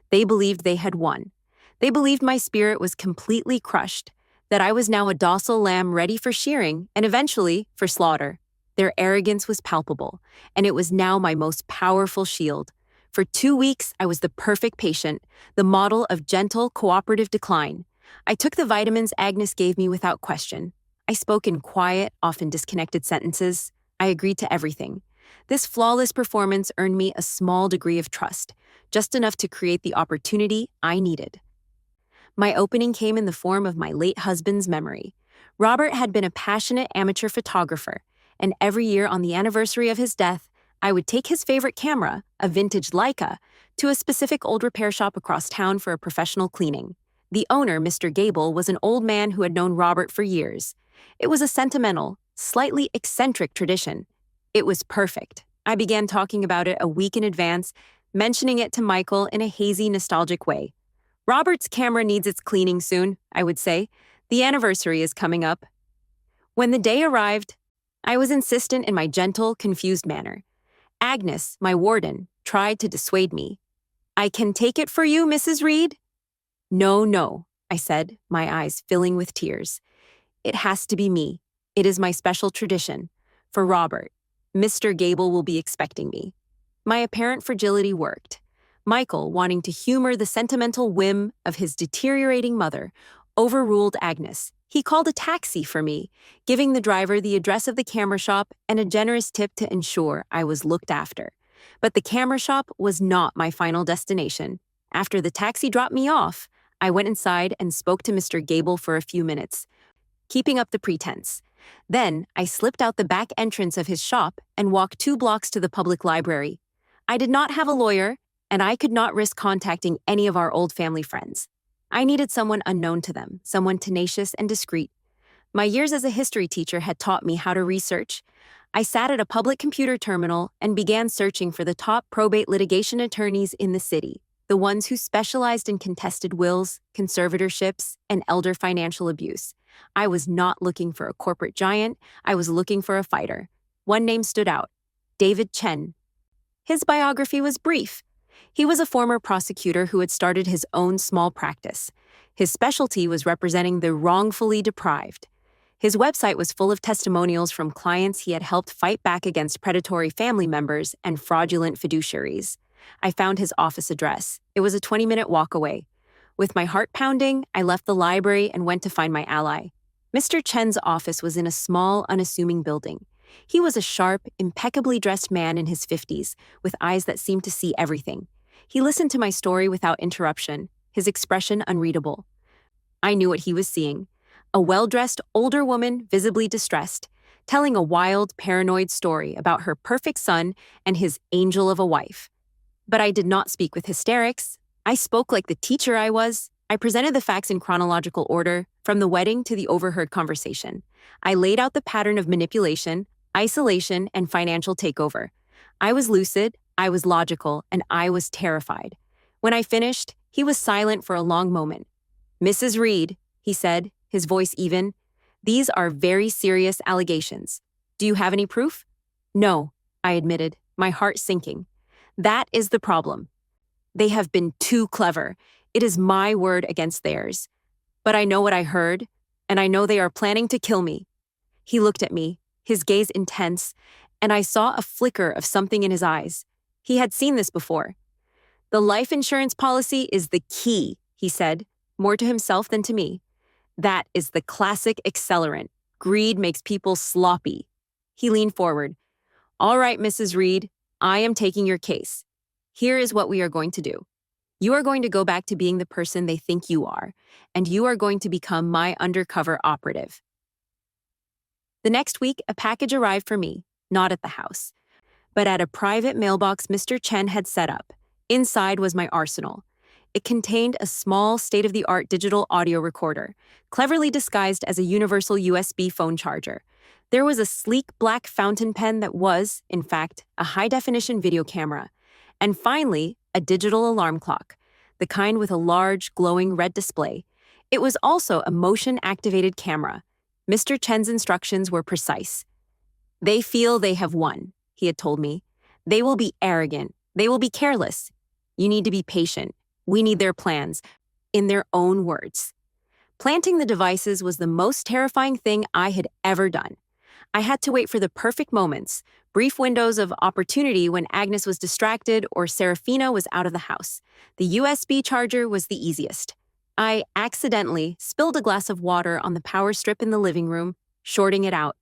They believed they had won. They believed my spirit was completely crushed, that I was now a docile lamb ready for shearing and eventually for slaughter. Their arrogance was palpable, and it was now my most powerful shield. For 2 weeks, I was the perfect patient, the model of gentle, cooperative decline. I took the vitamins Agnes gave me without question. I spoke in quiet, often disconnected sentences. I agreed to everything. This flawless performance earned me a small degree of trust, just enough to create the opportunity I needed. My opening came in the form of my late husband's memory. Robert had been a passionate amateur photographer, and every year on the anniversary of his death, I would take his favorite camera, a vintage Leica, to a specific old repair shop across town for a professional cleaning. The owner, Mr. Gable, was an old man who had known Robert for years. It was a sentimental, slightly eccentric tradition. It was perfect. I began talking about it a week in advance, mentioning it to Michael in a hazy, nostalgic way. "Robert's camera needs its cleaning soon," I would say. "The anniversary is coming up." When the day arrived, I was insistent in my gentle, confused manner. Agnes, my warden, tried to dissuade me. I can take it for you, Mrs. Reed? No, no, I said, my eyes filling with tears. It has to be me. It is my special tradition. For Robert, Mr. Gable will be expecting me. My apparent fragility worked. Michael, wanting to humor the sentimental whim of his deteriorating mother, overruled Agnes. He called a taxi for me, giving the driver the address of the camera shop and a generous tip to ensure I was looked after. But the camera shop was not my final destination. After the taxi dropped me off, I went inside and spoke to Mr. Gable for a few minutes, keeping up the pretense. Then I slipped out the back entrance of his shop and walked 2 blocks to the public library. I did not have a lawyer, and I could not risk contacting any of our old family friends. I needed someone unknown to them, someone tenacious and discreet. My years as a history teacher had taught me how to research. I sat at a public computer terminal and began searching for the top probate litigation attorneys in the city, the ones who specialized in contested wills, conservatorships, and elder financial abuse. I was not looking for a corporate giant, I was looking for a fighter. One name stood out: David Chen. His biography was brief. He was a former prosecutor who had started his own small practice. His specialty was representing the wrongfully deprived. His website was full of testimonials from clients he had helped fight back against predatory family members and fraudulent fiduciaries. I found his office address. It was a 20-minute walk away. With my heart pounding, I left the library and went to find my ally. Mr. Chen's office was in a small, unassuming building. He was a sharp, impeccably dressed man in his 50s, with eyes that seemed to see everything. He listened to my story without interruption, his expression unreadable. I knew what he was seeing: a well-dressed older woman, visibly distressed, telling a wild, paranoid story about her perfect son and his angel of a wife. But I did not speak with hysterics. I spoke like the teacher I was. I presented the facts in chronological order, from the wedding to the overheard conversation. I laid out the pattern of manipulation, isolation, and financial takeover. I was lucid, I was logical, and I was terrified. When I finished, he was silent for a long moment. "Mrs. Reed," he said, his voice even, "these are very serious allegations. Do you have any proof?" "No," I admitted, my heart sinking. "That is the problem. They have been too clever. It is my word against theirs. But I know what I heard, and I know they are planning to kill me." He looked at me, his gaze intense, and I saw a flicker of something in his eyes. He had seen this before. "The life insurance policy is the key," he said, more to himself than to me. "That is the classic accelerant. Greed makes people sloppy." He leaned forward. "All right, Mrs. Reed, I am taking your case. Here is what we are going to do. You are going to go back to being the person they think you are, and you are going to become my undercover operative." The next week, a package arrived for me, not at the house, but at a private mailbox Mr. Chen had set up. Inside was my arsenal. It contained a small, state-of-the-art digital audio recorder, cleverly disguised as a universal USB phone charger. There was a sleek black fountain pen that was, in fact, a high-definition video camera. And finally, a digital alarm clock, the kind with a large, glowing red display. It was also a motion-activated camera. Mr. Chen's instructions were precise. "They feel they have won," he had told me. "They will be arrogant. They will be careless. You need to be patient. We need their plans." In their own words. Planting the devices was the most terrifying thing I had ever done. I had to wait for the perfect moments, brief windows of opportunity when Agnes was distracted or Serafina was out of the house. The USB charger was the easiest. I accidentally spilled a glass of water on the power strip in the living room, shorting it out.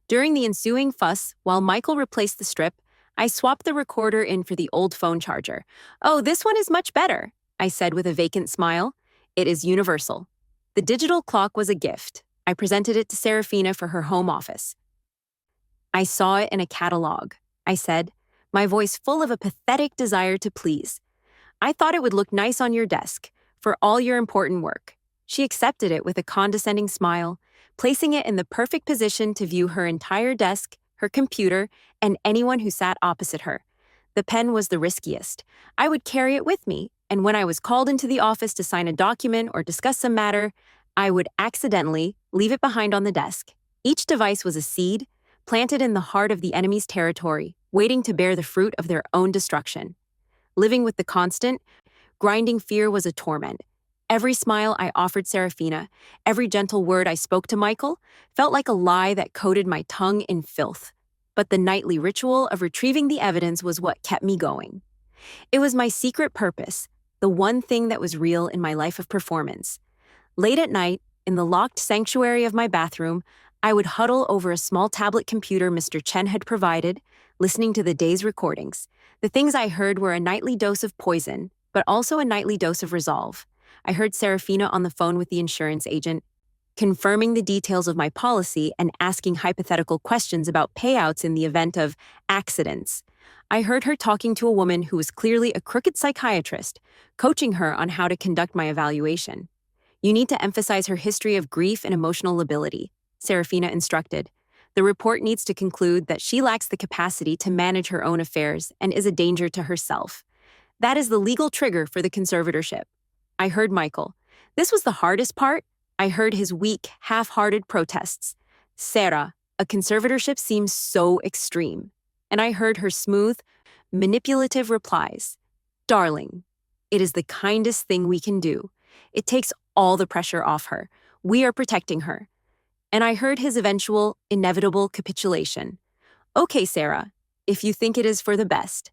During the ensuing fuss, while Michael replaced the strip, I swapped the recorder in for the old phone charger. "Oh, this one is much better," I said with a vacant smile. "It is universal." The digital clock was a gift. I presented it to Serafina for her home office. "I saw it in a catalog," I said, my voice full of a pathetic desire to please. "I thought it would look nice on your desk for all your important work." She accepted it with a condescending smile, placing it in the perfect position to view her entire desk, her computer, and anyone who sat opposite her. The pen was the riskiest. I would carry it with me, and when I was called into the office to sign a document or discuss some matter, I would accidentally leave it behind on the desk. Each device was a seed, planted in the heart of the enemy's territory, waiting to bear the fruit of their own destruction. Living with the constant, grinding fear was a torment. Every smile I offered Serafina, every gentle word I spoke to Michael, felt like a lie that coated my tongue in filth. But the nightly ritual of retrieving the evidence was what kept me going. It was my secret purpose, the one thing that was real in my life of performance. Late at night, in the locked sanctuary of my bathroom, I would huddle over a small tablet computer Mr. Chen had provided, listening to the day's recordings. The things I heard were a nightly dose of poison, but also a nightly dose of resolve. I heard Serafina on the phone with the insurance agent, confirming the details of my policy and asking hypothetical questions about payouts in the event of accidents. I heard her talking to a woman who was clearly a crooked psychiatrist, coaching her on how to conduct my evaluation. You need to emphasize her history of grief and emotional lability, Serafina instructed. The report needs to conclude that she lacks the capacity to manage her own affairs and is a danger to herself. That is the legal trigger for the conservatorship. I heard Michael. This was the hardest part. I heard his weak, half-hearted protests. Sarah, a conservatorship seems so extreme. And I heard her smooth, manipulative replies. Darling, it is the kindest thing we can do. It takes all the pressure off her. We are protecting her. And I heard his eventual, inevitable capitulation. Okay, Sarah, if you think it is for the best.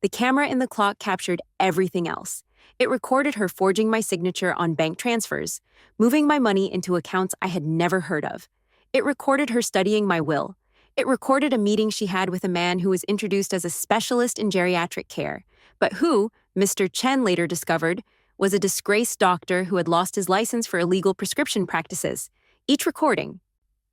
The camera in the clock captured everything else. It recorded her forging my signature on bank transfers, moving my money into accounts I had never heard of. It recorded her studying my will. It recorded a meeting she had with a man who was introduced as a specialist in geriatric care, but who, Mr. Chen later discovered, was a disgraced doctor who had lost his license for illegal prescription practices. Each recording,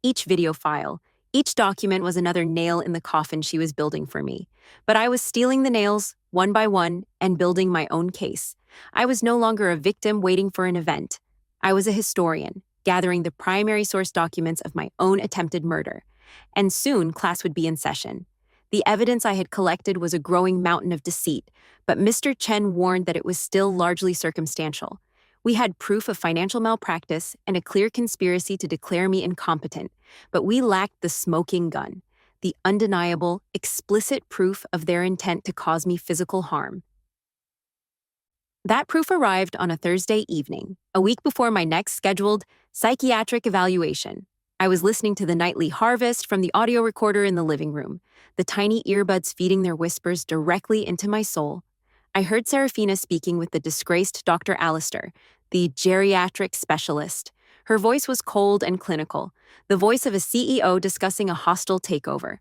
each video file, each document was another nail in the coffin she was building for me. But I was stealing the nails, one by one, and building my own case. I was no longer a victim waiting for an event. I was a historian, gathering the primary source documents of my own attempted murder. And soon, class would be in session. The evidence I had collected was a growing mountain of deceit, but Mr. Chen warned that it was still largely circumstantial. We had proof of financial malpractice and a clear conspiracy to declare me incompetent, but we lacked the smoking gun, the undeniable, explicit proof of their intent to cause me physical harm. That proof arrived on a Thursday evening, a week before my next scheduled psychiatric evaluation. I was listening to the nightly harvest from the audio recorder in the living room, the tiny earbuds feeding their whispers directly into my soul. I heard Serafina speaking with the disgraced Dr. Alistair, the geriatric specialist. Her voice was cold and clinical, the voice of a CEO discussing a hostile takeover.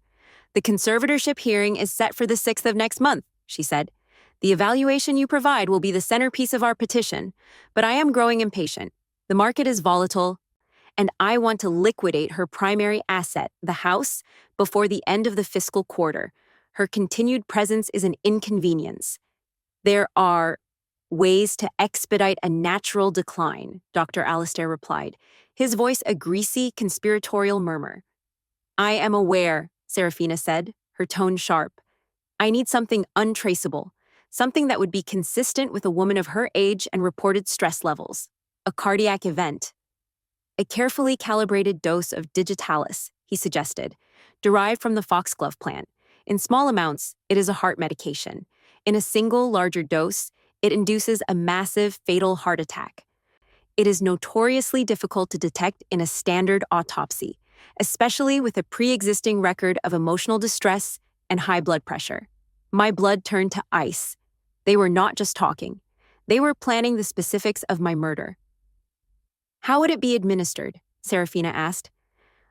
The conservatorship hearing is set for the 6th of next month, she said. The evaluation you provide will be the centerpiece of our petition, but I am growing impatient. The market is volatile, and I want to liquidate her primary asset, the house, before the end of the fiscal quarter. Her continued presence is an inconvenience. There are ways to expedite a natural decline, Dr. Alistair replied, his voice a greasy, conspiratorial murmur. I am aware, Serafina said, her tone sharp. I need something untraceable, something that would be consistent with a woman of her age and reported stress levels. A cardiac event. A carefully calibrated dose of digitalis, he suggested, derived from the foxglove plant. In small amounts, it is a heart medication. In a single, larger dose, it induces a massive, fatal heart attack. It is notoriously difficult to detect in a standard autopsy, especially with a pre-existing record of emotional distress and high blood pressure. My blood turned to ice. They were not just talking. They were planning the specifics of my murder. How would it be administered? Serafina asked.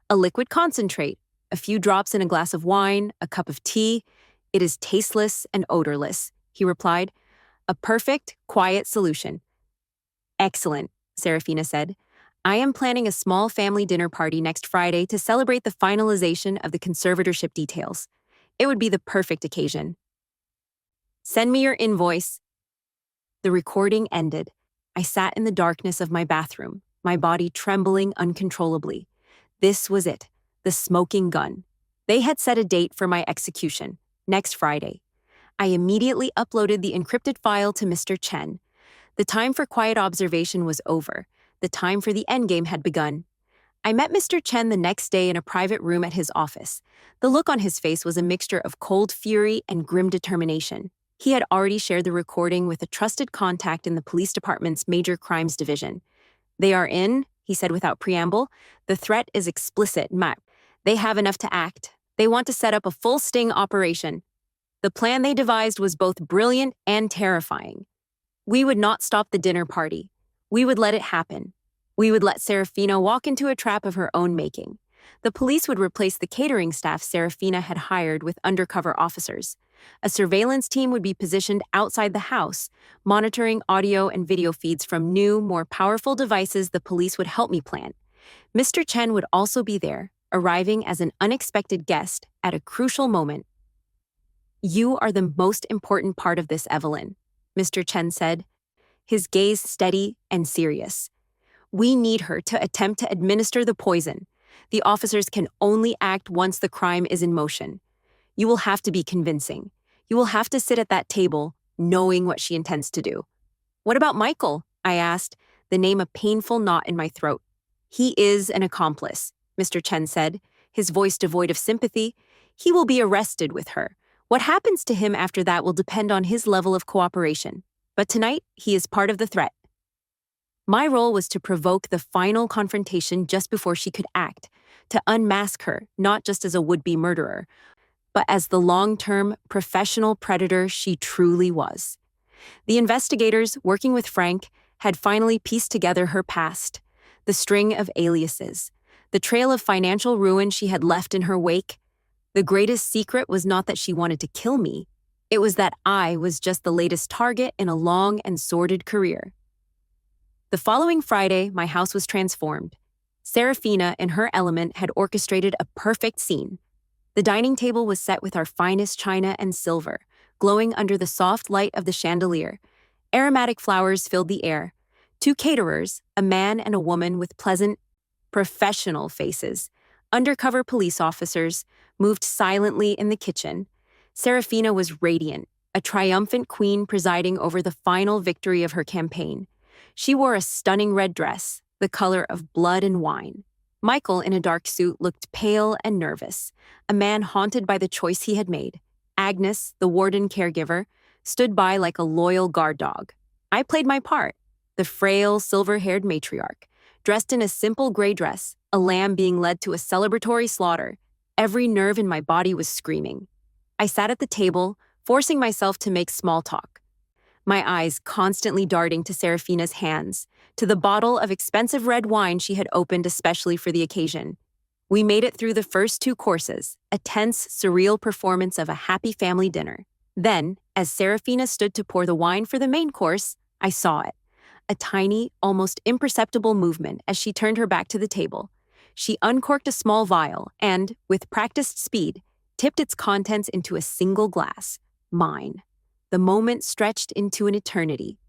A liquid concentrate, a few drops in a glass of wine, a cup of tea. It is tasteless and odorless, he replied. A perfect, quiet solution. Excellent, Serafina said. I am planning a small family dinner party next Friday to celebrate the finalization of the conservatorship details. It would be the perfect occasion. Send me your invoice. The recording ended. I sat in the darkness of my bathroom, my body trembling uncontrollably. This was it, the smoking gun. They had set a date for my execution, next Friday. I immediately uploaded the encrypted file to Mr. Chen. The time for quiet observation was over. The time for the endgame had begun. I met Mr. Chen the next day in a private room at his office. The look on his face was a mixture of cold fury and grim determination. He had already shared the recording with a trusted contact in the police department's major crimes division. "They are in," he said without preamble. "The threat is explicit, Mac. They have enough to act. They want to set up a full sting operation." The plan they devised was both brilliant and terrifying. We would not stop the dinner party. We would let it happen. We would let Serafina walk into a trap of her own making. The police would replace the catering staff Serafina had hired with undercover officers. A surveillance team would be positioned outside the house, monitoring audio and video feeds from new, more powerful devices the police would help me plan. Mr. Chen would also be there, arriving as an unexpected guest at a crucial moment. "You are the most important part of this, Evelyn," Mr. Chen said, his gaze steady and serious. "We need her to attempt to administer the poison. The officers can only act once the crime is in motion. You will have to be convincing. You will have to sit at that table, knowing what she intends to do." "What about Michael?" I asked, the name a painful knot in my throat. "He is an accomplice," Mr. Chen said, his voice devoid of sympathy. "He will be arrested with her. What happens to him after that will depend on his level of cooperation. But tonight, he is part of the threat." My role was to provoke the final confrontation just before she could act, to unmask her, not just as a would-be murderer, but as the long-term, professional predator she truly was. The investigators, working with Frank, had finally pieced together her past, the string of aliases, the trail of financial ruin she had left in her wake. The greatest secret was not that she wanted to kill me. It was that I was just the latest target in a long and sordid career. The following Friday, my house was transformed. Serafina, in her element, had orchestrated a perfect scene. The dining table was set with our finest china and silver, glowing under the soft light of the chandelier. Aromatic flowers filled the air. Two caterers, a man and a woman with pleasant, professional faces, undercover police officers, moved silently in the kitchen. Serafina was radiant, a triumphant queen presiding over the final victory of her campaign. She wore a stunning red dress, the color of blood and wine. Michael, in a dark suit, looked pale and nervous, a man haunted by the choice he had made. Agnes, the warden caregiver, stood by like a loyal guard dog. I played my part, the frail, silver-haired matriarch, dressed in a simple gray dress, a lamb being led to a celebratory slaughter. Every nerve in my body was screaming. I sat at the table, forcing myself to make small talk, my eyes constantly darting to Serafina's hands, to the bottle of expensive red wine she had opened especially for the occasion. We made it through the first two courses, a tense, surreal performance of a happy family dinner. Then, as Serafina stood to pour the wine for the main course, I saw it. A tiny, almost imperceptible movement as she turned her back to the table. She uncorked a small vial and, with practiced speed, tipped its contents into a single glass. Mine. The moment stretched into an eternity.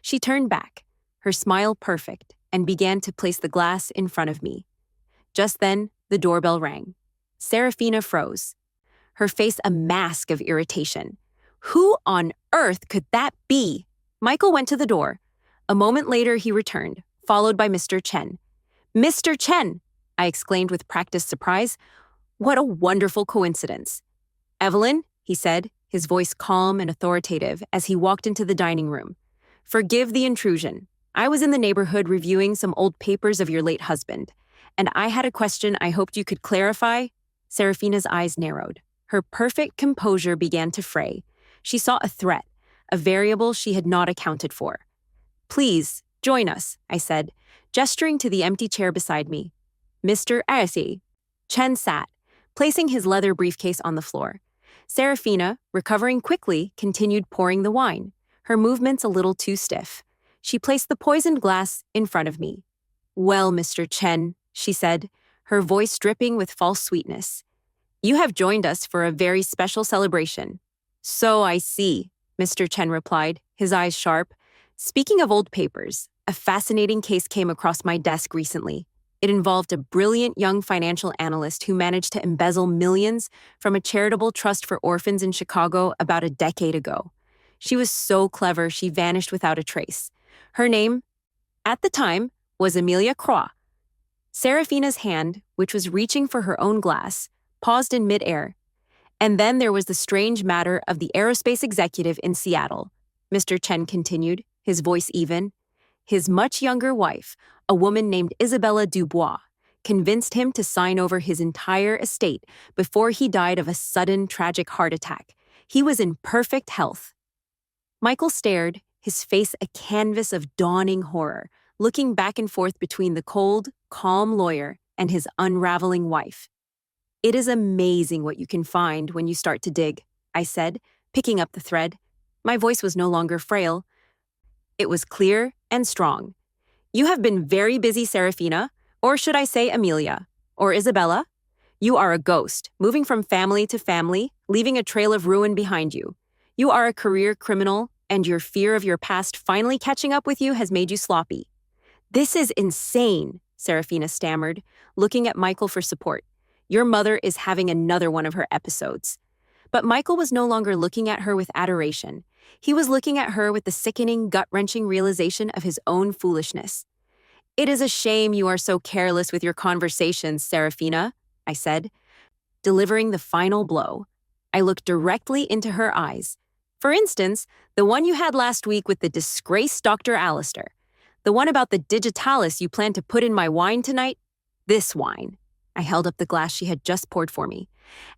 She turned back, her smile perfect, and began to place the glass in front of me. Just then, the doorbell rang. Serafina froze, her face a mask of irritation. Who on earth could that be? Michael went to the door. A moment later, he returned, followed by Mr. Chen. "Mr. Chen!" I exclaimed with practiced surprise. "What a wonderful coincidence." "Evelyn," he said, his voice calm and authoritative as he walked into the dining room. "Forgive the intrusion. I was in the neighborhood reviewing some old papers of your late husband, and I had a question I hoped you could clarify." Serafina's eyes narrowed. Her perfect composure began to fray. She saw a threat, a variable she had not accounted for. "Please, join us," I said, gesturing to the empty chair beside me. "Mr. Arcee." Chen sat, placing his leather briefcase on the floor. Serafina, recovering quickly, continued pouring the wine, her movements a little too stiff. She placed the poisoned glass in front of me. "Well, Mr. Chen," she said, her voice dripping with false sweetness, "you have joined us for a very special celebration." "So I see," Mr. Chen replied, his eyes sharp. "Speaking of old papers, a fascinating case came across my desk recently. It involved a brilliant young financial analyst who managed to embezzle millions from a charitable trust for orphans in Chicago about a decade ago. She was so clever she vanished without a trace. Her name, at the time, was Amelia Croix." Serafina's hand, which was reaching for her own glass, paused in midair. And then there was the strange matter of the aerospace executive in Seattle. Mr. Chen continued, his voice even. His much younger wife, a woman named Isabella Dubois, convinced him to sign over his entire estate before he died of a sudden tragic heart attack. He was in perfect health. Michael stared, his face a canvas of dawning horror, looking back and forth between the cold, calm lawyer and his unraveling wife. It is amazing what you can find when you start to dig, I said, picking up the thread. My voice was no longer frail. It was clear and strong. You have been very busy, Serafina, or should I say Amelia, or Isabella? You are a ghost, moving from family to family, leaving a trail of ruin behind you. You are a career criminal, and your fear of your past finally catching up with you has made you sloppy. This is insane, Serafina stammered, looking at Michael for support. Your mother is having another one of her episodes. But Michael was no longer looking at her with adoration. He was looking at her with the sickening, gut-wrenching realization of his own foolishness. It is a shame you are so careless with your conversations, Serafina, I said. Delivering the final blow, I looked directly into her eyes. For instance, the one you had last week with the disgraced Dr. Alistair. The one about the digitalis you plan to put in my wine tonight? This wine. I held up the glass she had just poured for me.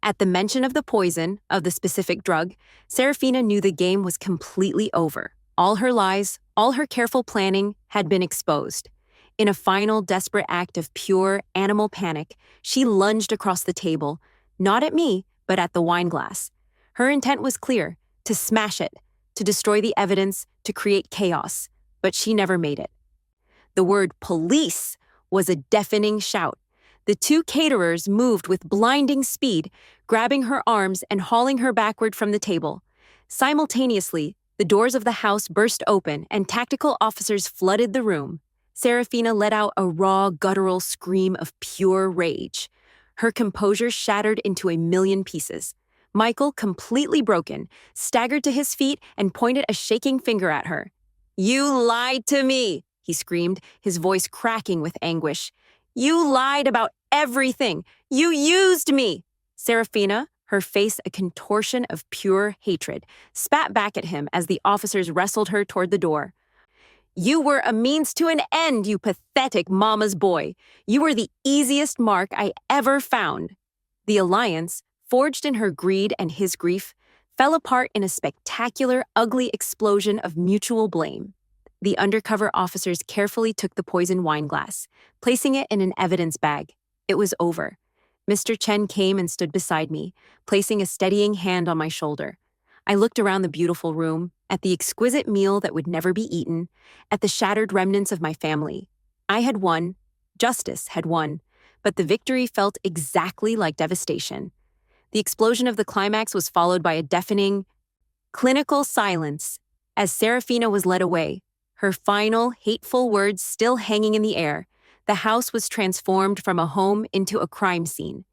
At the mention of the poison, of the specific drug, Serafina knew the game was completely over. All her lies, all her careful planning had been exposed. In a final desperate act of pure animal panic, she lunged across the table, not at me, but at the wine glass. Her intent was clear, to smash it, to destroy the evidence, to create chaos, but she never made it. The word police was a deafening shout. The two caterers moved with blinding speed, grabbing her arms and hauling her backward from the table. Simultaneously, the doors of the house burst open and tactical officers flooded the room. Serafina let out a raw, guttural scream of pure rage. Her composure shattered into a million pieces. Michael, completely broken, staggered to his feet and pointed a shaking finger at her. "You lied to me!" he screamed, his voice cracking with anguish. "You lied about everything! You used me!" Serafina, her face a contortion of pure hatred, spat back at him as the officers wrestled her toward the door. "You were a means to an end, you pathetic mama's boy. You were the easiest mark I ever found." The alliance, forged in her greed and his grief, fell apart in a spectacular, ugly explosion of mutual blame. The undercover officers carefully took the poisoned wine glass, placing it in an evidence bag. It was over. Mr. Chen came and stood beside me, placing a steadying hand on my shoulder. I looked around the beautiful room, at the exquisite meal that would never be eaten, at the shattered remnants of my family. I had won, justice had won, but the victory felt exactly like devastation. The explosion of the climax was followed by a deafening, clinical silence as Serafina was led away, her final, hateful words still hanging in the air. The house was transformed from a home into a crime scene.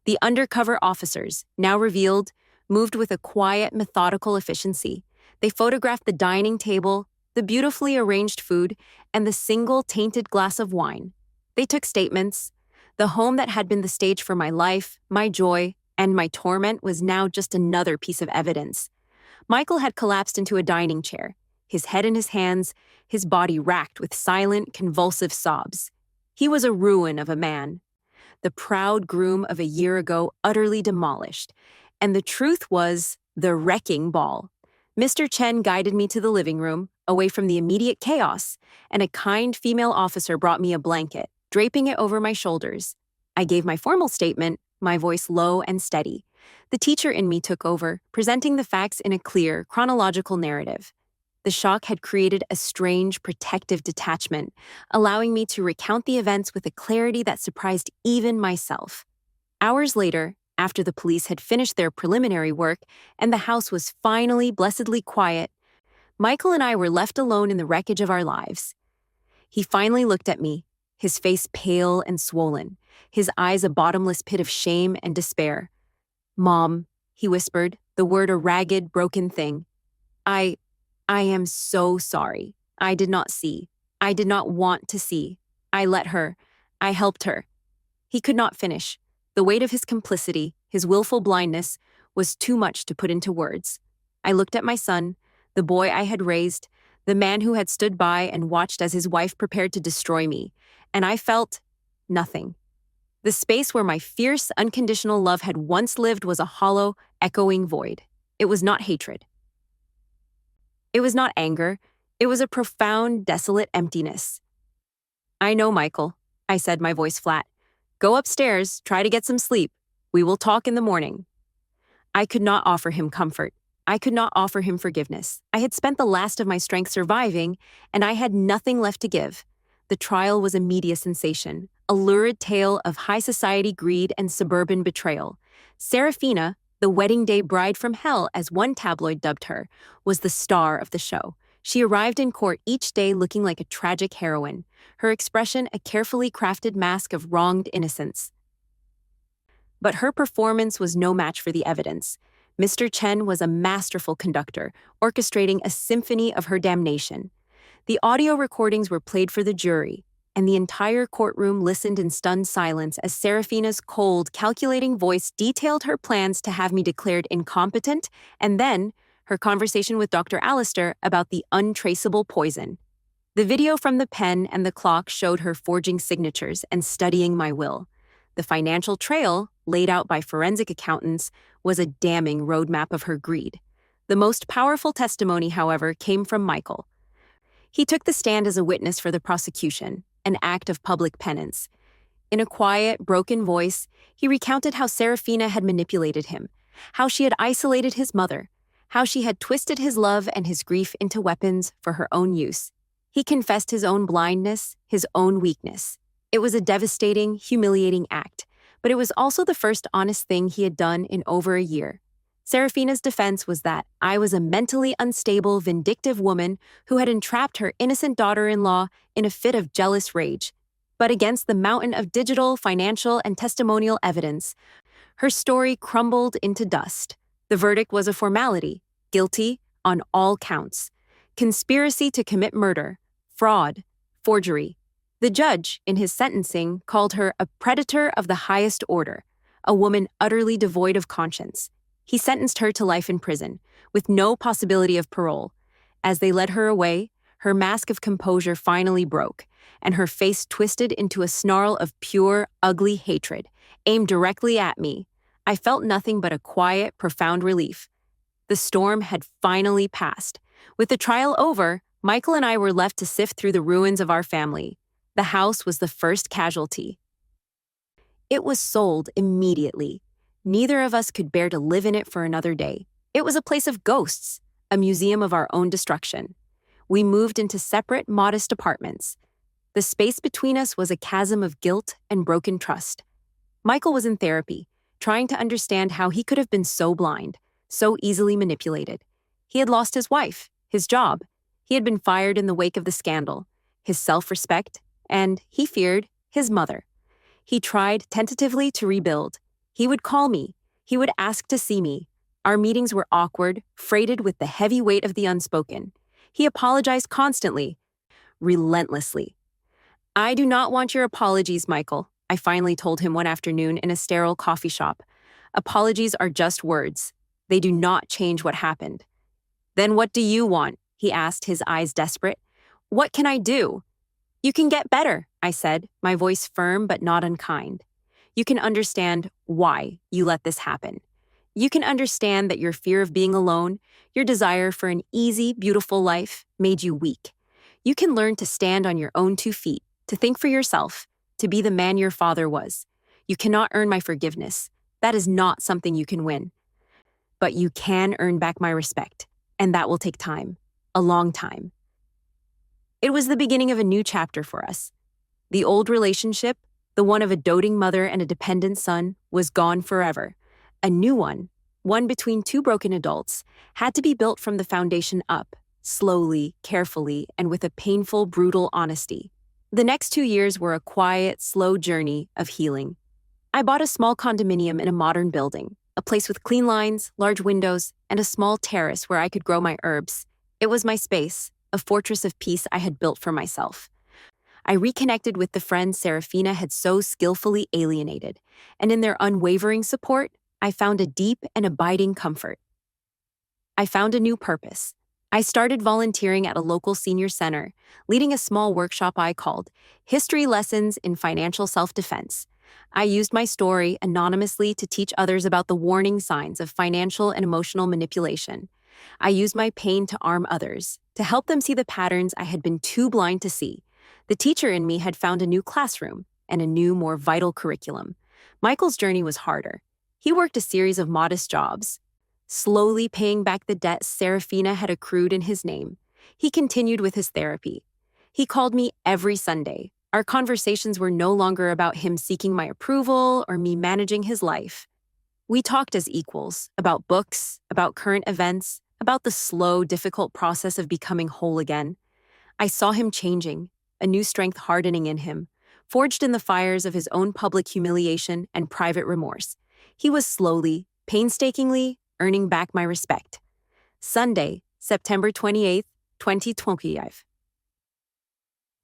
The undercover officers, now revealed, moved with a quiet, methodical efficiency. They photographed the dining table, the beautifully arranged food, and the single tainted glass of wine. They took statements. The home that had been the stage for my life, my joy, and my torment was now just another piece of evidence. Michael had collapsed into a dining chair, his head in his hands, his body racked with silent, convulsive sobs. He was a ruin of a man. The proud groom of a year ago utterly demolished. And the truth was the wrecking ball. Mr. Chen guided me to the living room, away from the immediate chaos, and a kind female officer brought me a blanket, draping it over my shoulders. I gave my formal statement, my voice low and steady. The teacher in me took over, presenting the facts in a clear, chronological narrative. The shock had created a strange, protective detachment, allowing me to recount the events with a clarity that surprised even myself. Hours later, after the police had finished their preliminary work and the house was finally blessedly quiet, Michael and I were left alone in the wreckage of our lives. He finally looked at me, his face pale and swollen, his eyes a bottomless pit of shame and despair. "Mom," he whispered, the word a ragged, broken thing. I am so sorry. I did not see. I did not want to see. I let her. I helped her. He could not finish. The weight of his complicity, his willful blindness, was too much to put into words. I looked at my son, the boy I had raised, the man who had stood by and watched as his wife prepared to destroy me, and I felt nothing. The space where my fierce, unconditional love had once lived was a hollow, echoing void. It was not hatred. It was not anger. It was a profound, desolate emptiness. I know, Michael, I said, my voice flat. Go upstairs, try to get some sleep. We will talk in the morning. I could not offer him comfort. I could not offer him forgiveness. I had spent the last of my strength surviving, and I had nothing left to give. The trial was a media sensation, a lurid tale of high society greed and suburban betrayal. Serafina, the wedding day bride from hell, as one tabloid dubbed her, was the star of the show. She arrived in court each day looking like a tragic heroine, her expression a carefully crafted mask of wronged innocence. But her performance was no match for the evidence. Mr. Chen was a masterful conductor, orchestrating a symphony of her damnation. The audio recordings were played for the jury, and the entire courtroom listened in stunned silence as Serafina's cold, calculating voice detailed her plans to have me declared incompetent, and then her conversation with Dr. Alistair about the untraceable poison. The video from the pen and the clock showed her forging signatures and studying my will. The financial trail, laid out by forensic accountants, was a damning roadmap of her greed. The most powerful testimony, however, came from Michael. He took the stand as a witness for the prosecution, an act of public penance. In a quiet, broken voice, he recounted how Serafina had manipulated him, how she had isolated his mother, how she had twisted his love and his grief into weapons for her own use. He confessed his own blindness, his own weakness. It was a devastating, humiliating act, but it was also the first honest thing he had done in over a year. Serafina's defense was that I was a mentally unstable, vindictive woman who had entrapped her innocent daughter-in-law in a fit of jealous rage. But against the mountain of digital, financial, and testimonial evidence, her story crumbled into dust. The verdict was a formality, guilty on all counts. Conspiracy to commit murder, fraud, forgery. The judge, in his sentencing, called her a predator of the highest order, a woman utterly devoid of conscience. He sentenced her to life in prison, with no possibility of parole. As they led her away, her mask of composure finally broke, and her face twisted into a snarl of pure, ugly hatred, aimed directly at me. I felt nothing but a quiet, profound relief. The storm had finally passed. With the trial over, Michael and I were left to sift through the ruins of our family. The house was the first casualty. It was sold immediately. Neither of us could bear to live in it for another day. It was a place of ghosts, a museum of our own destruction. We moved into separate, modest apartments. The space between us was a chasm of guilt and broken trust. Michael was in therapy, trying to understand how he could have been so blind, so easily manipulated. He had lost his wife, his job. He had been fired in the wake of the scandal, his self-respect, and, he feared, his mother. He tried tentatively to rebuild. He would call me. He would ask to see me. Our meetings were awkward, freighted with the heavy weight of the unspoken. He apologized constantly, relentlessly. I do not want your apologies, Michael, I finally told him one afternoon in a sterile coffee shop. Apologies are just words. They do not change what happened. Then what do you want? He asked, his eyes desperate. What can I do? You can get better, I said, my voice firm but not unkind. You can understand why you let this happen. You can understand that your fear of being alone, your desire for an easy, beautiful life, made you weak. You can learn to stand on your own 2 feet, to think for yourself, to be the man your father was. You cannot earn my forgiveness. That is not something you can win. But you can earn back my respect, and that will take time, a long time. It was the beginning of a new chapter for us. The old relationship, the one of a doting mother and a dependent son, was gone forever. A new one between 2 broken adults, had to be built from the foundation up, slowly, carefully, and with a painful, brutal honesty. The next 2 years were a quiet, slow journey of healing. I bought a small condominium in a modern building, a place with clean lines, large windows, and a small terrace where I could grow my herbs. It was my space, a fortress of peace I had built for myself. I reconnected with the friends Serafina had so skillfully alienated, and in their unwavering support, I found a deep and abiding comfort. I found a new purpose. I started volunteering at a local senior center, leading a small workshop I called History Lessons in Financial Self-Defense. I used my story anonymously to teach others about the warning signs of financial and emotional manipulation. I used my pain to arm others, to help them see the patterns I had been too blind to see. The teacher in me had found a new classroom and a new, more vital curriculum. Michael's journey was harder. He worked a series of modest jobs, slowly paying back the debt Serafina had accrued in his name. He continued with his therapy. He called me every Sunday. Our conversations were no longer about him seeking my approval or me managing his life. We talked as equals, about books, about current events, about the slow, difficult process of becoming whole again. I saw him changing, a new strength hardening in him, forged in the fires of his own public humiliation and private remorse. He was slowly, painstakingly, earning back my respect. Sunday, September 28th, 2025.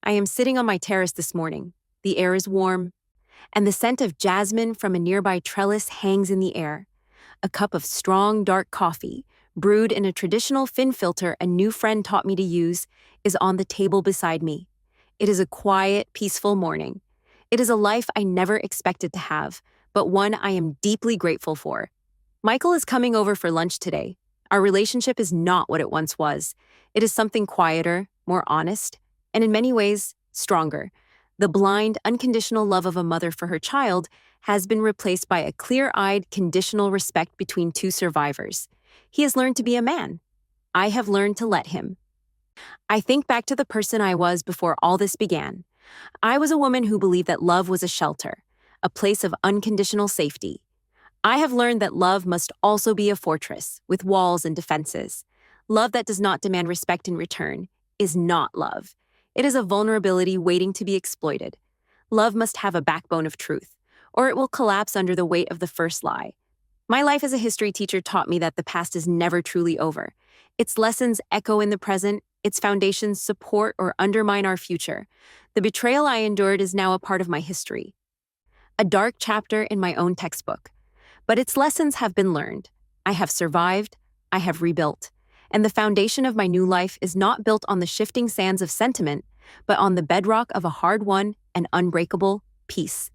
I am sitting on my terrace this morning. The air is warm, and the scent of jasmine from a nearby trellis hangs in the air. A cup of strong, dark coffee, brewed in a traditional fin filter a new friend taught me to use, is on the table beside me. It is a quiet, peaceful morning. It is a life I never expected to have, but one I am deeply grateful for. Michael is coming over for lunch today. Our relationship is not what it once was. It is something quieter, more honest, and in many ways, stronger. The blind, unconditional love of a mother for her child has been replaced by a clear-eyed, conditional respect between two survivors. He has learned to be a man. I have learned to let him. I think back to the person I was before all this began. I was a woman who believed that love was a shelter, a place of unconditional safety. I have learned that love must also be a fortress, with walls and defenses. Love that does not demand respect in return is not love. It is a vulnerability waiting to be exploited. Love must have a backbone of truth, or it will collapse under the weight of the first lie. My life as a history teacher taught me that the past is never truly over. Its lessons echo in the present, its foundations support or undermine our future. The betrayal I endured is now a part of my history, a dark chapter in my own textbook. But its lessons have been learned. I have survived, I have rebuilt, and the foundation of my new life is not built on the shifting sands of sentiment, but on the bedrock of a hard-won and unbreakable peace.